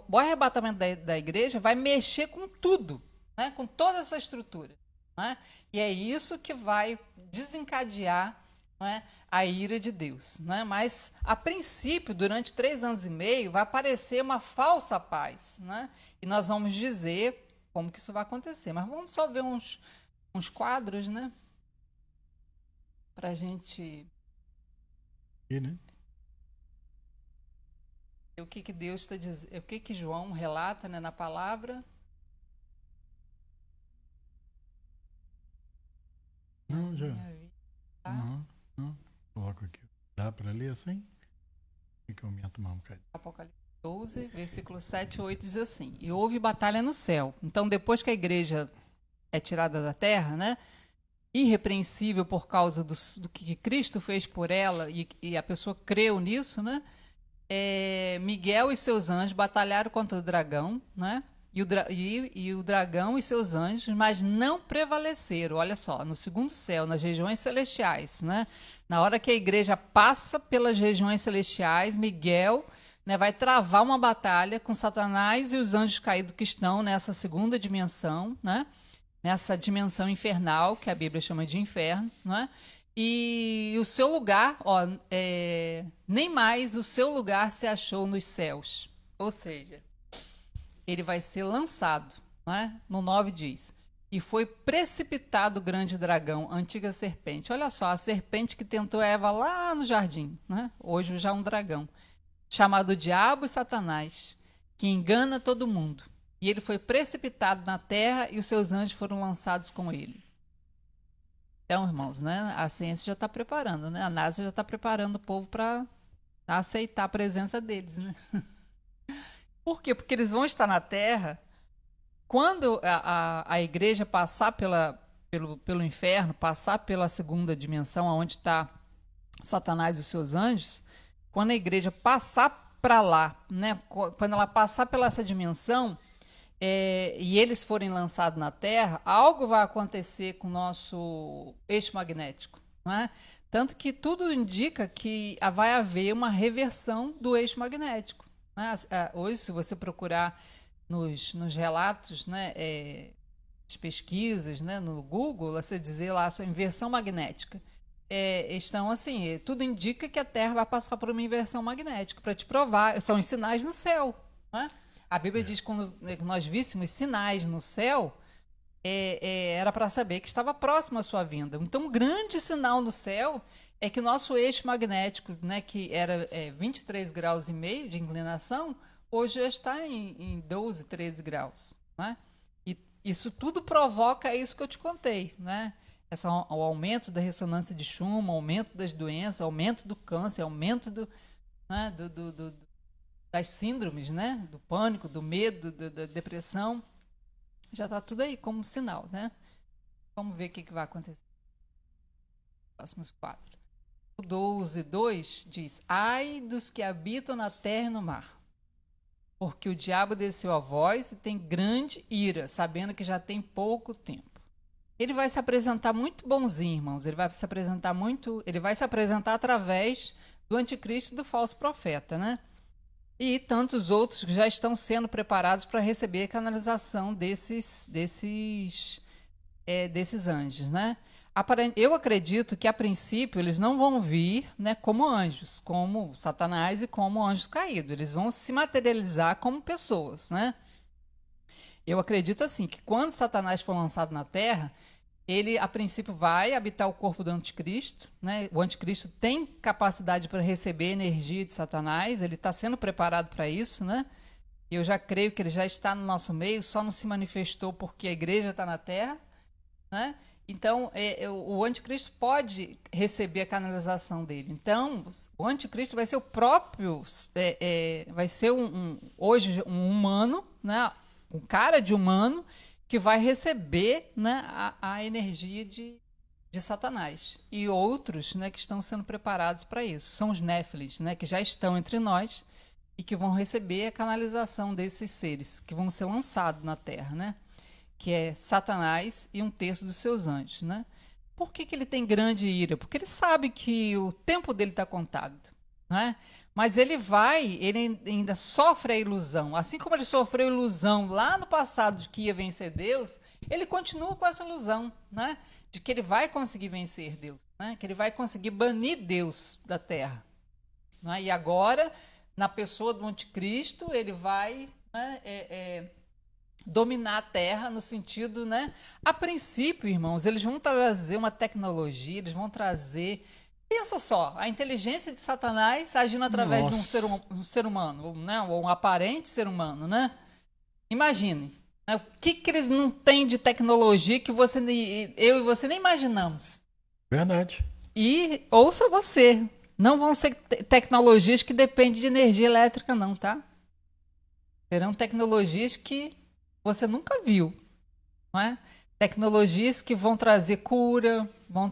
O arrebatamento da igreja vai mexer com tudo, né, com toda essa estrutura. Né? E é isso que vai desencadear, né, a ira de Deus. Né? Mas, a princípio, durante 3 anos e meio, vai aparecer uma falsa paz. Né? E nós vamos dizer como que isso vai acontecer. Mas vamos só ver uns quadros, né? Para a gente... E, né? O que Deus está dizendo, o que João relata, né, na palavra. Não, já. Não. Coloco aqui. Dá para ler assim? O que eu aumento mais um bocadinho? Apocalipse 12, versículo 7 e 8 diz assim: E houve batalha no céu. Então, depois que a igreja é tirada da terra, né, irrepreensível por causa do que Cristo fez por ela, e a pessoa creu nisso, né, Miguel e seus anjos batalharam contra o dragão, né, e o dragão e seus anjos, mas não prevaleceram. Olha só, no segundo céu, nas regiões celestiais, né, na hora que a igreja passa pelas regiões celestiais, Miguel, né, vai travar uma batalha com Satanás e os anjos caídos que estão nessa segunda dimensão, né, nessa dimensão infernal, que a Bíblia chama de inferno, né? E o seu lugar, nem mais o seu lugar se achou nos céus. Ou seja, ele vai ser lançado, né? No 9 diz: E foi precipitado o grande dragão, a antiga serpente. Olha só, a serpente que tentou Eva lá no jardim, né? Hoje já um dragão, chamado Diabo e Satanás, que engana todo mundo. E ele foi precipitado na terra e os seus anjos foram lançados com ele. Então, irmãos, né, a ciência já está preparando, né? A NASA já está preparando o povo para aceitar a presença deles, né? Por quê? Porque eles vão estar na terra. Quando a igreja passar pelo inferno, passar pela segunda dimensão, onde está Satanás e os seus anjos, quando a igreja passar para lá, né? Quando ela passar pela essa dimensão, e eles forem lançados na Terra, algo vai acontecer com o nosso eixo magnético. Não é? Tanto que tudo indica que vai haver uma reversão do eixo magnético. Né? Hoje, se você procurar nos relatos, né, de pesquisas, né, no Google, você dizer lá sua inversão magnética. Estão assim, tudo indica que a Terra vai passar por uma inversão magnética para te provar. São os sinais no céu. Não é? A Bíblia diz que quando nós víssemos sinais no céu, era para saber que estava próximo à sua vinda. Então, um grande sinal no céu é que o nosso eixo magnético, né, que era 23 graus e meio de inclinação, hoje já está em 12, 13 graus. Né? E isso tudo provoca isso que eu te contei. Né? O aumento da ressonância de chumbo, aumento das doenças, aumento do câncer, aumento né, das síndromes, né? Do pânico, do medo, da depressão. Já está tudo aí como sinal, né? Vamos ver o que vai acontecer. Próximos 4. O 12:2 diz: Ai dos que habitam na terra e no mar, porque o diabo desceu a vós e tem grande ira, sabendo que já tem pouco tempo. Ele vai se apresentar muito bonzinho, irmãos. Ele vai se apresentar através do anticristo e do falso profeta, né? E tantos outros que já estão sendo preparados para receber a canalização desses anjos, né? Eu acredito que, a princípio, eles não vão vir, né, como anjos, como Satanás e como anjos caídos. Eles vão se materializar como pessoas, né? Eu acredito, assim, que quando Satanás for lançado na Terra, ele, a princípio, vai habitar o corpo do anticristo, né? O anticristo tem capacidade para receber energia de Satanás, ele está sendo preparado para isso, né? Eu já creio que ele já está no nosso meio, só não se manifestou porque a igreja está na Terra, né? Então, o anticristo pode receber a canalização dele. Então, o anticristo vai ser o próprio, vai ser hoje um humano, né? Um cara de humano, que vai receber, né, a energia de Satanás. E outros, né, que estão sendo preparados para isso. São os Néfilis, né, que já estão entre nós e que vão receber a canalização desses seres, que vão ser lançados na Terra, né? Que é Satanás e 1/3 dos seus anjos, né? Por que ele tem grande ira? Porque ele sabe que o tempo dele está contado, né? Mas ele ainda sofre a ilusão. Assim como ele sofreu a ilusão lá no passado de que ia vencer Deus, ele continua com essa ilusão, né? De que ele vai conseguir vencer Deus, né? Que ele vai conseguir banir Deus da Terra, né? E agora, na pessoa do anticristo, ele vai, né, dominar a Terra no sentido, né? A princípio, irmãos, eles vão trazer uma tecnologia, eles vão trazer... Pensa só, a inteligência de Satanás agindo através de um ser humano, né? Ou um aparente ser humano, né? Imagine, né? O que eles não têm de tecnologia que eu e você nem imaginamos. Verdade. E ouça você, não vão ser tecnologias que dependem de energia elétrica não, tá? Serão tecnologias que você nunca viu, não é? Tecnologias que vão trazer cura, vão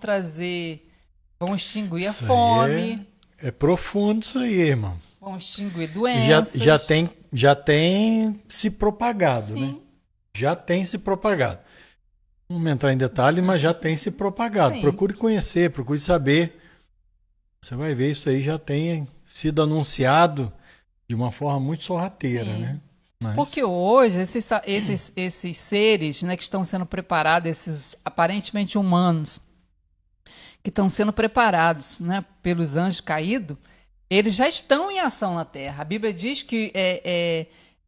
extinguir a fome. É profundo isso aí, irmão. Vão extinguir doenças. Já tem se propagado, Sim. né? Já tem se propagado. Não vamos entrar em detalhe, mas já tem se propagado. Sim. Procure conhecer, procure saber. Você vai ver, isso aí já tem sido anunciado de uma forma muito sorrateira, Sim. né? Mas... Porque hoje, esses seres, né, que estão sendo preparados, esses aparentemente humanos, que estão sendo preparados, né, pelos anjos caídos, eles já estão em ação na Terra. A Bíblia diz que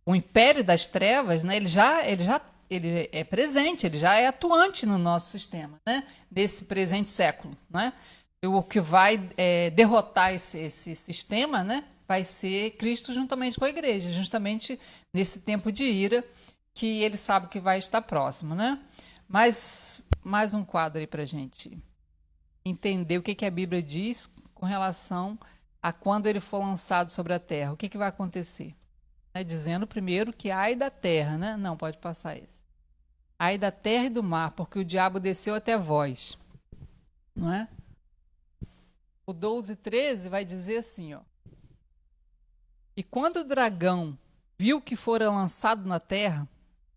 o império das trevas, né, ele é presente, ele já é atuante no nosso sistema, né, desse presente século, né? O que vai derrotar esse sistema, né, vai ser Cristo juntamente com a igreja, justamente nesse tempo de ira que ele sabe que vai estar próximo, né? Mas mais um quadro aí para a gente entender o que a Bíblia diz com relação a quando ele for lançado sobre a terra. O que vai acontecer? Dizendo primeiro que ai da terra, né? Não, pode passar esse. Ai da terra e do mar, porque o diabo desceu até vós. Não é? O 12:13 vai dizer assim, ó. E quando o dragão viu que fora lançado na terra,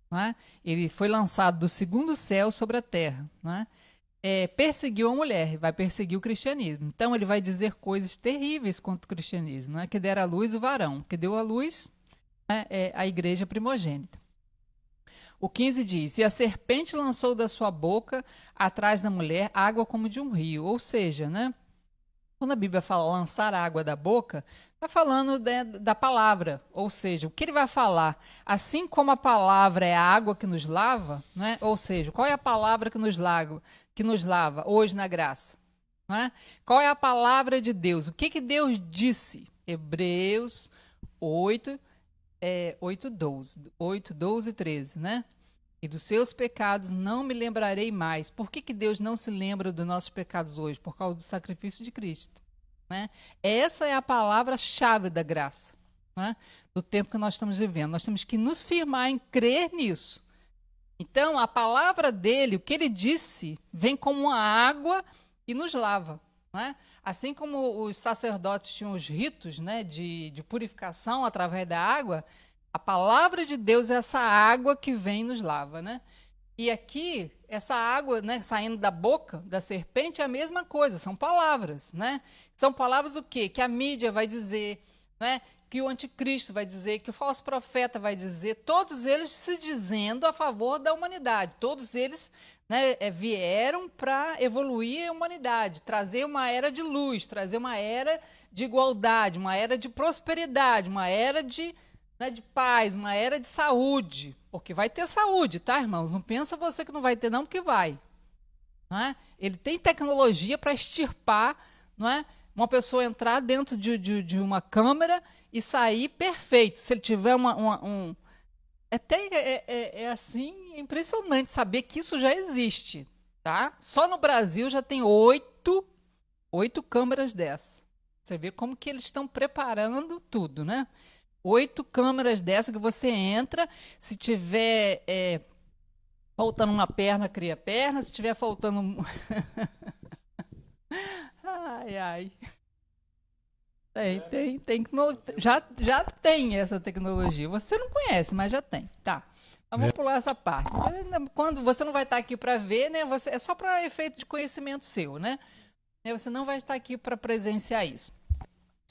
né, ele foi lançado do segundo céu sobre a terra, né, perseguiu a mulher, vai perseguir o cristianismo. Então ele vai dizer coisas terríveis contra o cristianismo, né, que dera à luz o varão, que deu à luz, né, a igreja primogênita. O 15 diz, e a serpente lançou da sua boca, atrás da mulher, água como de um rio. Ou seja, né, quando a Bíblia fala lançar a água da boca, está falando da palavra. Ou seja, o que ele vai falar? Assim como a palavra é a água que nos lava, né? Ou seja, qual é a palavra que nos lava hoje na graça? Né? Qual é a palavra de Deus? O que Deus disse? Hebreus 8, 12 e 13, né? E dos seus pecados não me lembrarei mais. Por que Deus não se lembra dos nossos pecados hoje? Por causa do sacrifício de Cristo, né? Essa é a palavra-chave da graça, né? Do tempo que nós estamos vivendo. Nós temos que nos firmar em crer nisso. Então, a palavra dele, o que ele disse, vem como uma água e nos lava, né? Assim como os sacerdotes tinham os ritos, né, de purificação através da água, a palavra de Deus é essa água que vem e nos lava, né? E aqui, essa água, né, saindo da boca da serpente é a mesma coisa, são palavras, né? São palavras o quê? Que a mídia vai dizer, né? Que o anticristo vai dizer, que o falso profeta vai dizer, todos eles se dizendo a favor da humanidade, todos eles, né, vieram para evoluir a humanidade, trazer uma era de luz, trazer uma era de igualdade, uma era de prosperidade, uma era de paz, uma era de saúde, porque vai ter saúde, tá, irmãos? Não pensa você que não vai ter, não, porque vai. Não é? Ele tem tecnologia para extirpar, não é? Uma pessoa entrar dentro de uma câmera e sair perfeito. Se ele tiver assim, é impressionante saber que isso já existe, tá? Só no Brasil já tem 8 câmeras dessas. Você vê como que eles estão preparando tudo, né? 8 câmeras dessa que você entra, se tiver Faltando uma perna, cria perna. Se tiver faltando... Ai, ai. Tem. Já tem essa tecnologia. Você não conhece, mas já tem. Tá. Mas vamos pular essa parte. Quando você não vai estar aqui para ver, né? É só para efeito de conhecimento seu, né? Você não vai estar aqui para presenciar isso.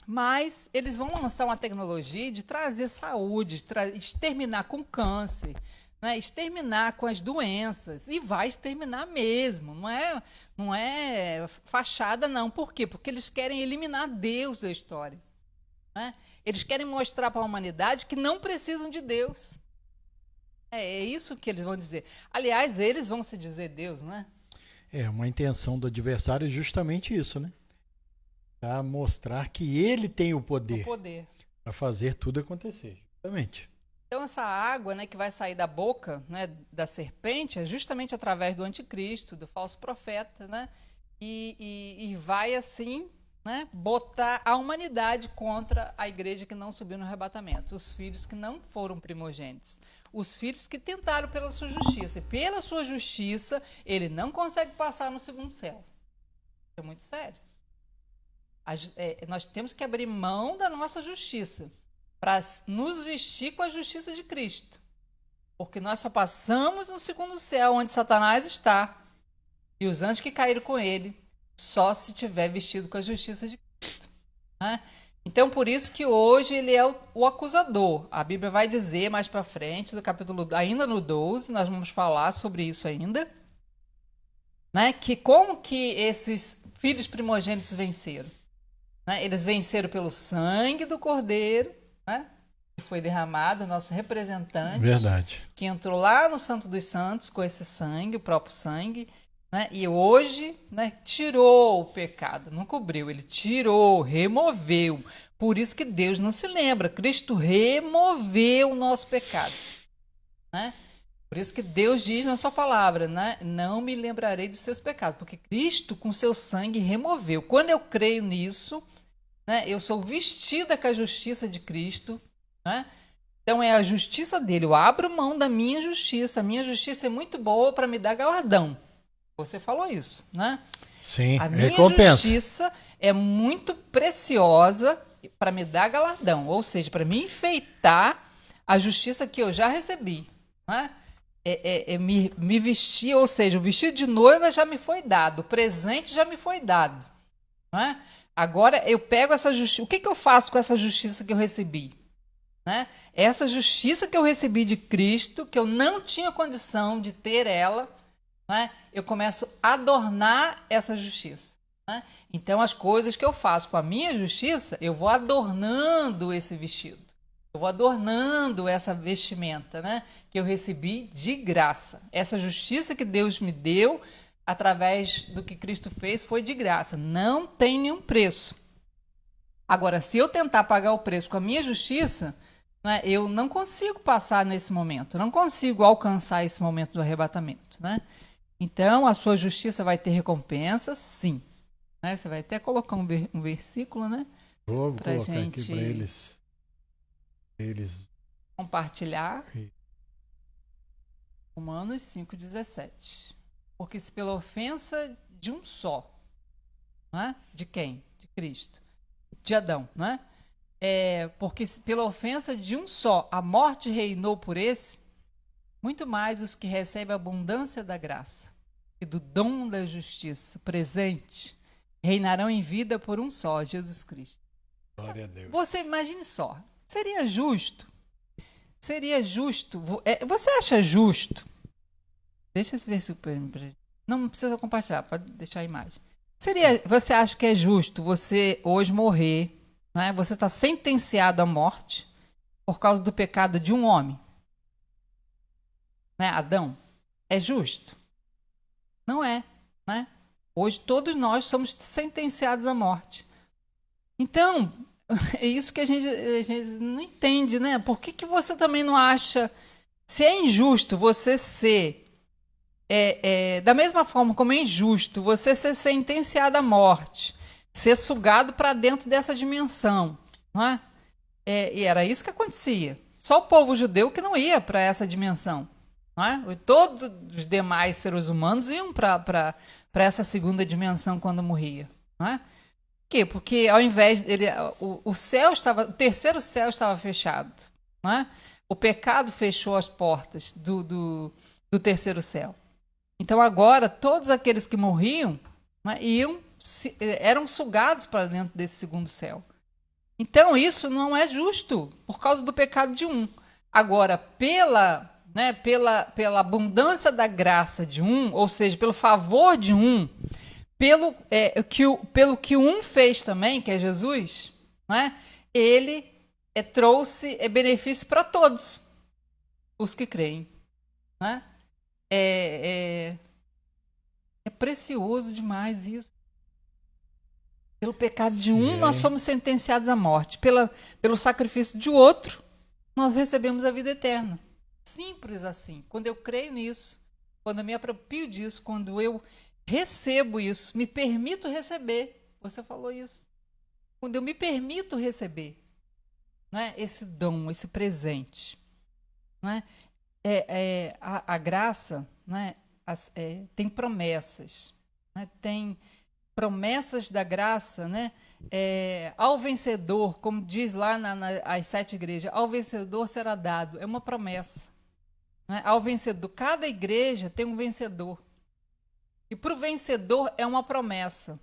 Mas eles vão lançar uma tecnologia de trazer saúde, exterminar com câncer, né? Exterminar com as doenças. E vai exterminar mesmo. Não é fachada, não. Por quê? Porque eles querem eliminar Deus da história. Né? Eles querem mostrar para a humanidade que não precisam de Deus. É isso que eles vão dizer. Aliás, eles vão se dizer Deus, né? Uma intenção do adversário é justamente isso, né? Para mostrar que ele tem o poder para fazer tudo acontecer. Justamente. Então, essa água, né, que vai sair da boca, né, da serpente é justamente através do anticristo, do falso profeta, né? E vai, assim, né, botar a humanidade contra a igreja que não subiu no arrebatamento. Os filhos que não foram primogênitos. Os filhos que tentaram pela sua justiça. E pela sua justiça, ele não consegue passar no segundo céu. É muito sério. Nós temos que abrir mão da nossa justiça para nos vestir com a justiça de Cristo. Porque nós só passamos no segundo céu, onde Satanás está. E os anjos que caíram com ele, só se tiver vestido com a justiça de Cristo. Né? Então, por isso que hoje ele é o acusador. A Bíblia vai dizer mais para frente, do capítulo, ainda no 12, nós vamos falar sobre isso ainda, né? Que como que esses filhos primogênitos venceram? Né? Eles venceram pelo sangue do Cordeiro, né? Que foi derramado, o nosso representante. Verdade. Que entrou lá no Santo dos Santos com esse sangue, o próprio sangue. Né? E hoje, né, tirou o pecado, não cobriu, ele tirou, removeu. Por isso que Deus não se lembra. Cristo removeu o nosso pecado. Né? Por isso que Deus diz na sua palavra, né? Não me lembrarei dos seus pecados, porque Cristo com seu sangue removeu. Quando eu creio nisso, né, eu sou vestida com a justiça de Cristo. Né? Então é a justiça dele. Eu abro mão da minha justiça. A minha justiça é muito boa para me dar galardão. Você falou isso, né? Sim, a minha recompensa. Justiça é muito preciosa para me dar galardão, ou seja, para me enfeitar a justiça que eu já recebi. Né? Me vestir, ou seja, o vestido de noiva já me foi dado, o presente já me foi dado. Né? Agora eu pego essa justiça. O que eu faço com essa justiça que eu recebi? Né? Essa justiça que eu recebi de Cristo, que eu não tinha condição de ter ela, né? Eu começo a adornar essa justiça. Né? Então, as coisas que eu faço com a minha justiça, eu vou adornando esse vestido. Eu vou adornando essa vestimenta, né? Que eu recebi de graça. Essa justiça que Deus me deu, através do que Cristo fez, foi de graça. Não tem nenhum preço. Agora, se eu tentar pagar o preço com a minha justiça, né, eu não consigo passar nesse momento. Não consigo alcançar esse momento do arrebatamento. Né? Então, a sua justiça vai ter recompensa, sim. Né? Você vai até colocar um versículo, né? Vou colocar aqui para eles compartilhar. Romanos 5,17. Porque se pela ofensa de um só, né? De quem? De Cristo. De Adão, né? Porque se pela ofensa de um só a morte reinou por esse, muito mais os que recebem a abundância da graça e do dom da justiça presente reinarão em vida por um só, Jesus Cristo. Glória a Deus. Você imagine só, seria justo? Seria justo? Você acha justo? Deixa esse versículo para mim. Não precisa compartilhar, pode deixar a imagem. Você acha que é justo você hoje morrer, né? Você está sentenciado à morte por causa do pecado de um homem? Né, Adão? É justo? Não é, né? Hoje todos nós somos sentenciados à morte. Então, é isso que a gente não entende, né? Por que você também não acha... Se é injusto você ser... da mesma forma como é injusto você ser sentenciado à morte, ser sugado para dentro dessa dimensão, não é? E era isso que acontecia. Só o povo judeu que não ia para essa dimensão. não é? Todos os demais seres humanos iam para essa segunda dimensão quando morria, não é? Por quê? Porque ao invés dele, o terceiro céu estava fechado, não é? O pecado fechou as portas do terceiro céu. Então agora todos aqueles que morriam, né, eram sugados para dentro desse segundo céu. Então isso não é justo por causa do pecado de um. Agora, pela abundância da graça de um, ou seja, pelo favor de um, pelo que um fez também, que é Jesus, né, ele trouxe benefício para todos os que creem. Né? É precioso demais isso. Pelo pecado de um, nós somos sentenciados à morte. Pelo sacrifício de outro, nós recebemos a vida eterna. Simples assim. Quando eu creio nisso, quando eu me aproprio disso, quando eu recebo isso, me permito receber. Você falou isso. Quando eu me permito receber, né, esse dom, esse presente. Né, a graça, né, tem promessas. Né, tem promessas da graça, né? Ao vencedor, como diz lá nas 7 igrejas, ao vencedor será dado. É uma promessa. Né? Ao vencedor. Cada igreja tem um vencedor. E para o vencedor é uma promessa.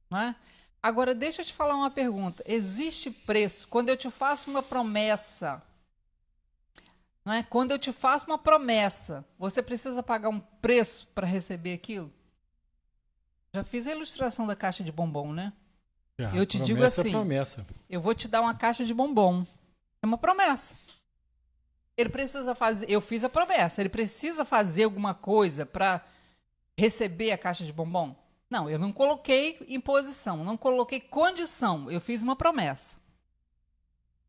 Né? Agora, deixa eu te falar uma pergunta. Existe preço? Quando eu te faço uma promessa, não é? Quando eu te faço uma promessa, você precisa pagar um preço para receber aquilo? Já fiz a ilustração da caixa de bombom, né? Já, eu te digo assim, eu vou te dar uma caixa de bombom. É uma promessa. Ele precisa fazer, eu fiz a promessa, ele precisa fazer alguma coisa para receber a caixa de bombom? Não, eu não coloquei imposição, não coloquei condição, eu fiz uma promessa.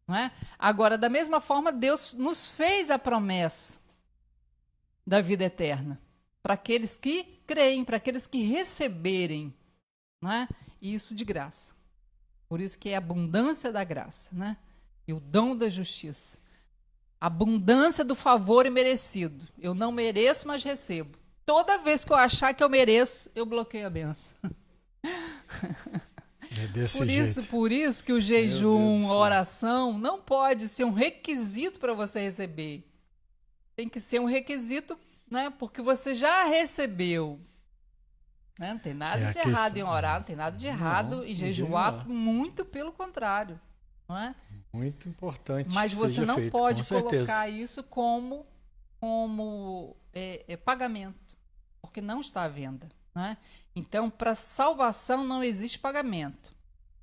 Não é? Agora, da mesma forma, Deus nos fez a promessa da vida eterna para aqueles que creem, para aqueles que receberem, não é? Isso de graça. Por isso que é a abundância da graça, né? E o dom da justiça. Abundância do favor imerecido. Eu não mereço, mas recebo. Toda vez que eu achar que eu mereço, eu bloqueio a benção. É desse jeito. Por isso que o jejum, a oração, não pode ser um requisito para você receber. Tem que ser um requisito, né? Porque você já recebeu. Né? Não tem nada de errado em orar, não tem nada de errado em jejuar, muito pelo contrário. Não é? Muito importante. Mas você não pode colocar isso como pagamento, porque não está à venda. Não é? Então, para salvação não existe pagamento.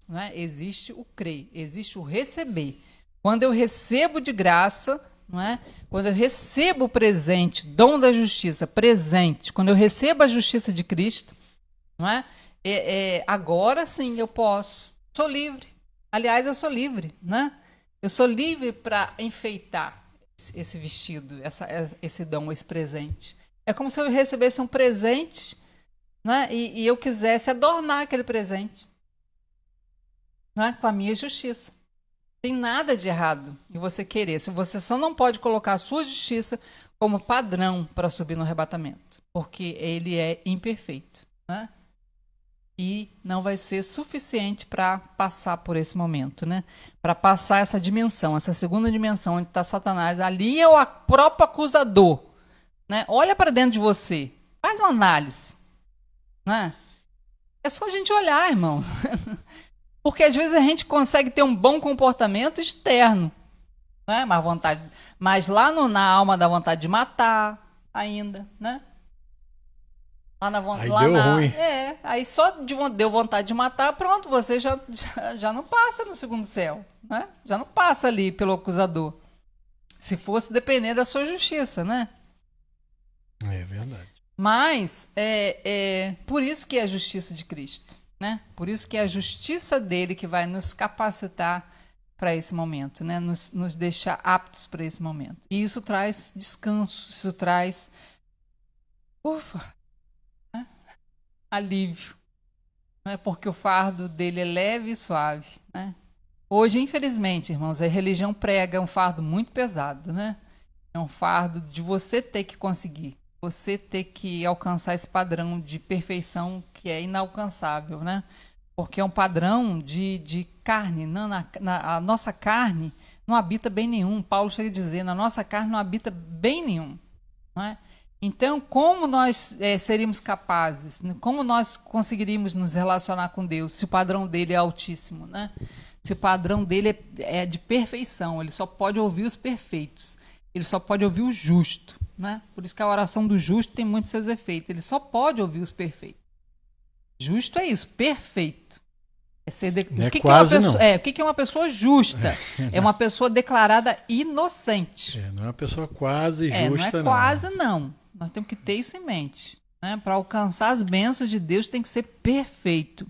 Não é? Existe o crer, existe o receber. Quando eu recebo de graça, não é? Quando eu recebo o presente, dom da justiça, presente, quando eu recebo a justiça de Cristo, não é? Agora sim eu posso. Sou livre. Aliás, eu sou livre. Né? Eu sou livre para enfeitar esse vestido, esse dom, esse presente. É como se eu recebesse um presente, né? E eu quisesse adornar aquele presente, né? Com a minha justiça. Tem nada de errado em você querer. Você só não pode colocar a sua justiça como padrão para subir no arrebatamento, porque ele é imperfeito. Né? E não vai ser suficiente para passar por esse momento, né? Para passar essa dimensão, essa segunda dimensão onde está Satanás. Ali é o próprio acusador. Né? Olha para dentro de você. Faz uma análise. Né? É só a gente olhar, irmãos. Porque às vezes a gente consegue ter um bom comportamento externo. Né? Mas lá na alma dá vontade de matar ainda, né? Aí deu ruim. Aí só deu vontade de matar, pronto, você já não passa no segundo céu. Né? Já não passa ali pelo acusador. Se fosse depender da sua justiça, né? É verdade. Mas por isso que é a justiça de Cristo. Né? Por isso que é a justiça dele que vai nos capacitar para esse momento, né? Nos deixar aptos para esse momento. E isso traz descanso, isso traz alívio, né? Porque o fardo dele é leve e suave. Né? Hoje, infelizmente, irmãos, a religião prega um fardo muito pesado. Né? É um fardo de você ter que conseguir. Você ter que alcançar esse padrão de perfeição que é inalcançável, né? Porque é um padrão de carne. A nossa carne não habita bem nenhum. Paulo chega a dizer, na nossa carne não habita bem nenhum. Não é? Então, como nós seríamos capazes, como nós conseguiríamos nos relacionar com Deus se o padrão dele é altíssimo, né? Se o padrão dele é de perfeição, ele só pode ouvir os perfeitos, ele só pode ouvir o justo, né? Por isso que a oração do justo tem muitos seus efeitos, ele só pode ouvir os perfeitos. Justo é isso, perfeito. Não é quase, não. O que é uma pessoa justa? É uma pessoa declarada inocente. Não é uma pessoa quase justa, não. Não é quase, não. Nós temos que ter isso em mente. Né? Para alcançar as bênçãos de Deus tem que ser perfeito.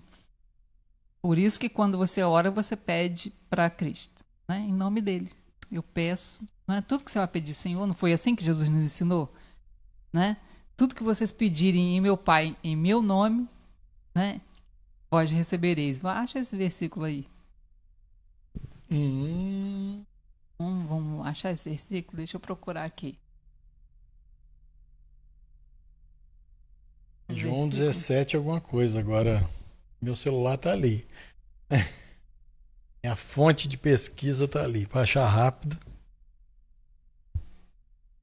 Por isso que quando você ora, você pede para Cristo. Né? Em nome dele. Eu peço. Não é tudo que você vai pedir, Senhor. Não foi assim que Jesus nos ensinou? Né? Tudo que vocês pedirem em meu Pai, em meu nome, né? Vós recebereis. Acha esse versículo aí. Vamos achar esse versículo? Deixa eu procurar aqui. João 17 alguma coisa. Agora, meu celular tá ali. A fonte de pesquisa tá ali. Para achar rápido.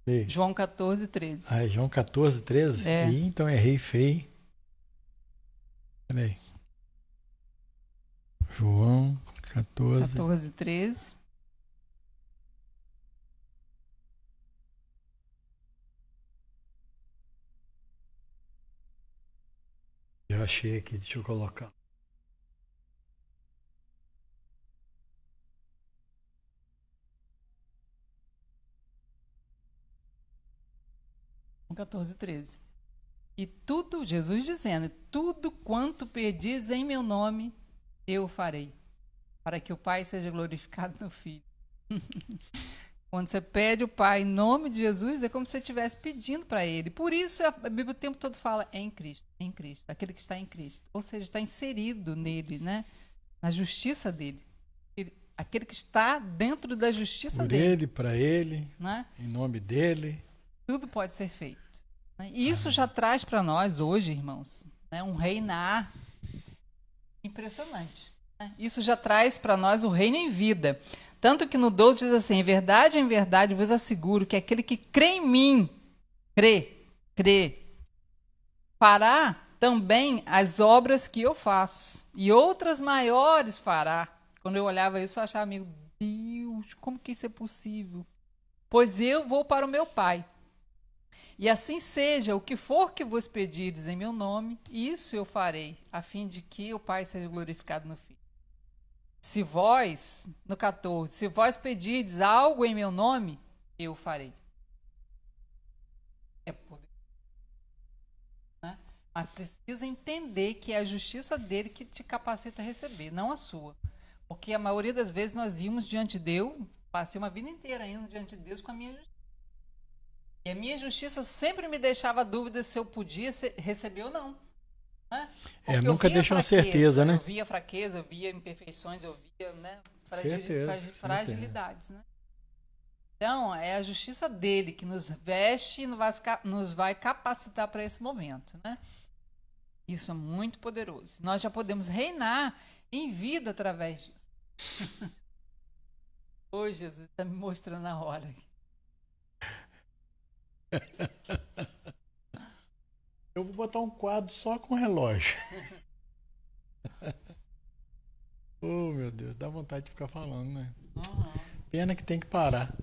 Ei. João 14, 13. Ah, é João 14, 13? É. Ih, então errei feio. Peraí. João 14, 13. Já achei aqui, deixa eu colocar. João 14, 13. E tudo, Jesus dizendo, tudo quanto pedis em meu nome, eu farei, para que o Pai seja glorificado no Filho. Quando você pede o Pai em nome de Jesus, é como se você estivesse pedindo para Ele. Por isso a Bíblia o tempo todo fala em Cristo, aquele que está em Cristo. Ou seja, está inserido nele, né? Na justiça dele. Aquele que está dentro da justiça dele. Por ele, para ele, né? Em nome dele. Tudo pode ser feito. Né? E isso já traz para nós hoje, irmãos, né, um reinar impressionante. Né? Isso já traz para nós o reino em vida. Tanto que no 12 diz assim, em verdade vos asseguro que aquele que crê em mim, crê, fará também as obras que eu faço. E outras maiores fará. Quando eu olhava isso, eu achava, meu Deus, como que isso é possível? Pois eu vou para o meu Pai. E assim seja, o que for que vos pedirdes em meu nome, isso eu farei, a fim de que o Pai seja glorificado no Filho. Se vós, no 14, se vós pedirdes algo em meu nome, eu farei. É poder. Né? Mas precisa entender que é a justiça dele que te capacita a receber, não a sua. Porque a maioria das vezes nós íamos diante de Deus, passei uma vida inteira indo diante de Deus com a minha justiça. E a minha justiça sempre me deixava dúvida se eu podia receber ou não. Né? Nunca deixa uma certeza, né? Eu via fraqueza, eu via imperfeições, eu via, né, fragilidades. Né? Então, é a justiça dele que nos veste e nos vai capacitar para esse momento. Né? Isso é muito poderoso. Nós já podemos reinar em vida através disso. Ô, Jesus, está me mostrando a hora. Eu vou botar um quadro só com relógio. Oh, meu Deus, dá vontade de ficar falando, né? Uhum. Pena que tem que parar.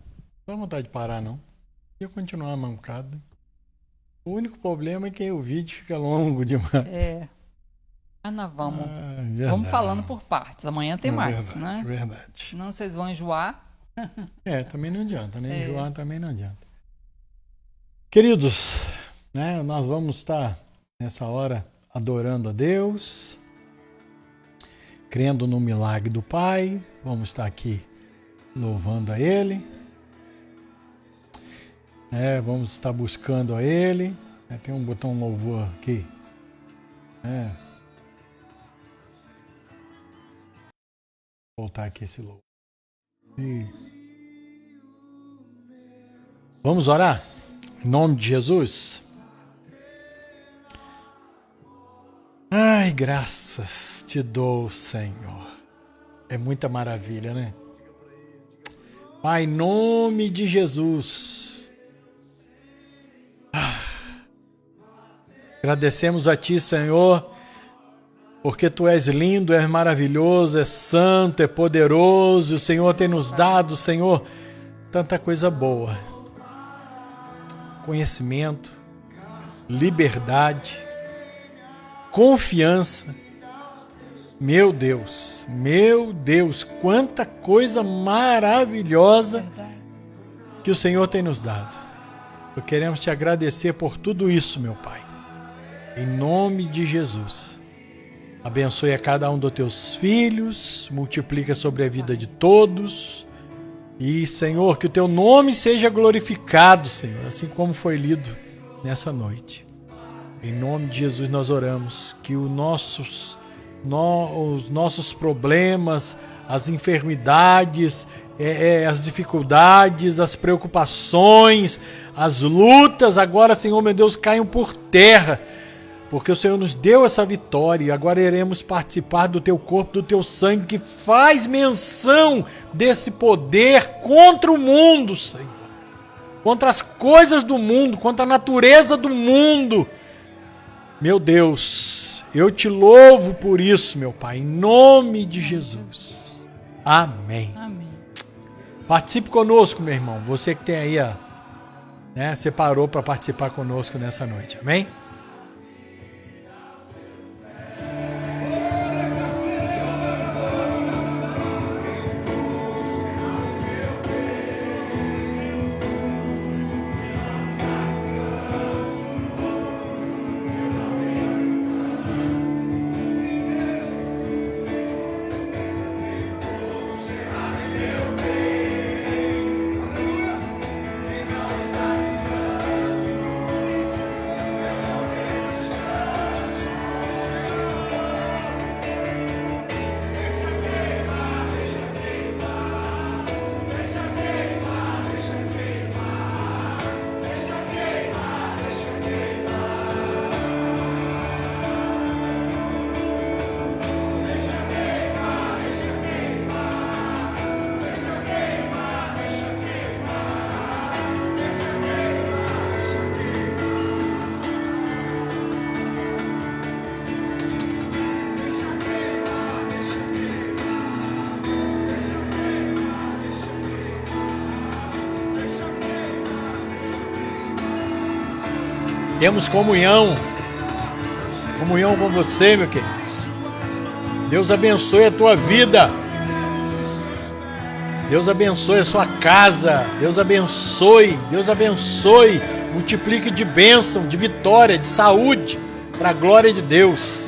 Não dá vontade de parar, não. Ia continuar mancado. O único problema é que o vídeo fica longo demais. Mas nós vamos falando por partes. Amanhã tem mais, verdade, né? Verdade. Senão vocês vão enjoar. Também não adianta, né? Enjoar também não adianta. Queridos, né, nós vamos estar nessa hora adorando a Deus, crendo no milagre do Pai, vamos estar aqui louvando a Ele, vamos estar buscando a Ele, tem um botão louvor aqui, Vou voltar aqui esse louvor. Vamos orar? Em nome de Jesus. Ai, graças te dou, Senhor. É muita maravilha, né? Pai, em nome de Jesus. Agradecemos a Ti, Senhor, porque Tu és lindo, és maravilhoso, és santo, é poderoso. O Senhor tem nos dado, Senhor, tanta coisa boa. Conhecimento, liberdade, confiança. Meu Deus, quanta coisa maravilhosa que o Senhor tem nos dado. Eu queremos Te agradecer por tudo isso, meu Pai. Em nome de Jesus. Abençoe a cada um dos Teus filhos, multiplica sobre a vida de todos. E, Senhor, que o Teu nome seja glorificado, Senhor, assim como foi lido nessa noite. Em nome de Jesus nós oramos que os nossos problemas, as enfermidades, as dificuldades, as preocupações, as lutas, agora, Senhor, meu Deus, caiam por terra, porque o Senhor nos deu essa vitória e agora iremos participar do Teu corpo, do Teu sangue, que faz menção desse poder contra o mundo, Senhor. Contra as coisas do mundo, contra a natureza do mundo. Meu Deus, eu Te louvo por isso, meu Pai, em nome de Jesus. Amém. Amém. Participe conosco, meu irmão. Você que tem aí, separou para participar conosco nessa noite. Amém? Temos comunhão com você, meu querido. Deus abençoe a tua vida. Deus abençoe a sua casa. Deus abençoe. Multiplique de bênção, de vitória, de saúde, para a glória de Deus.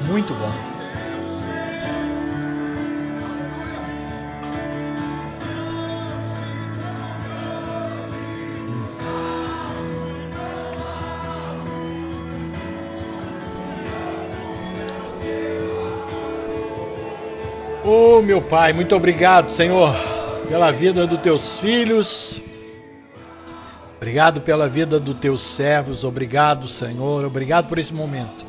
Muito bom. Oh, meu Pai, muito obrigado, Senhor, pela vida dos Teus filhos. Obrigado pela vida dos Teus servos. Obrigado, Senhor. Obrigado por esse momento.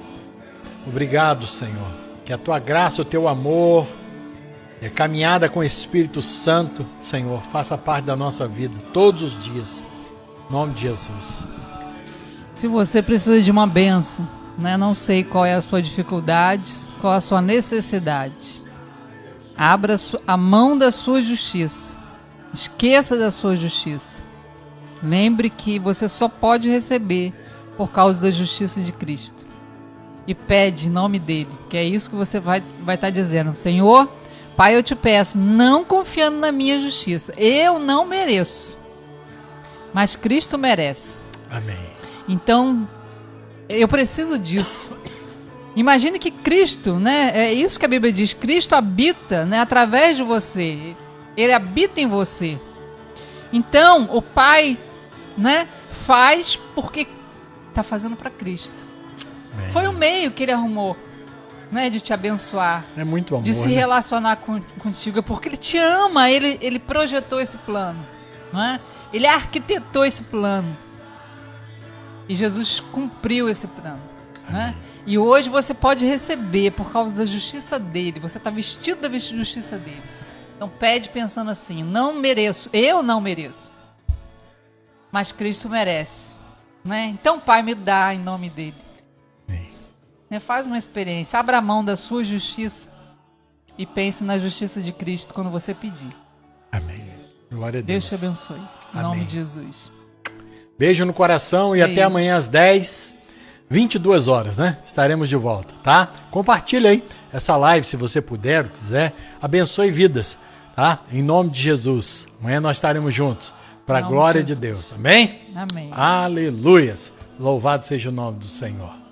Obrigado, Senhor. Que a Tua graça, o Teu amor e a caminhada com o Espírito Santo, Senhor, faça parte da nossa vida todos os dias. Em nome de Jesus. Se você precisa de uma bênção, não sei qual é a sua dificuldade, qual a sua necessidade. Abra a mão da sua justiça. Esqueça da sua justiça. Lembre que você só pode receber por causa da justiça de Cristo. E pede em nome dele, que é isso que você vai estar dizendo. Senhor, Pai, eu te peço, não confiando na minha justiça. Eu não mereço. Mas Cristo merece. Amém. Então, eu preciso disso. Imagine que Cristo, é isso que a Bíblia diz, Cristo habita, através de você. Ele habita em você. Então, o Pai, faz porque está fazendo para Cristo. Amém. Foi o meio que ele arrumou. né, de te abençoar, É muito amor, de se né? relacionar contigo, é porque ele te ama, ele projetou esse plano, não é? Ele arquitetou esse plano. E Jesus cumpriu esse plano, né? E hoje você pode receber por causa da justiça dele. Você está vestido da justiça dele. Então pede pensando assim: não mereço, eu não mereço, mas Cristo merece, né? Então, Pai, me dá em nome dele. Né? Faz uma experiência, abra a mão da sua justiça e pense na justiça de Cristo quando você pedir. Amém. Glória a Deus. Deus te abençoe. Em nome de Jesus. Beijo no coração e Beijo. até amanhã às 10, 22 horas, né? Estaremos de volta, tá? Compartilha aí essa live se você puder ou quiser. Abençoe vidas, tá? Em nome de Jesus. Amanhã nós estaremos juntos para a glória de Deus. Amém? Amém. Aleluias. Louvado seja o nome do Senhor.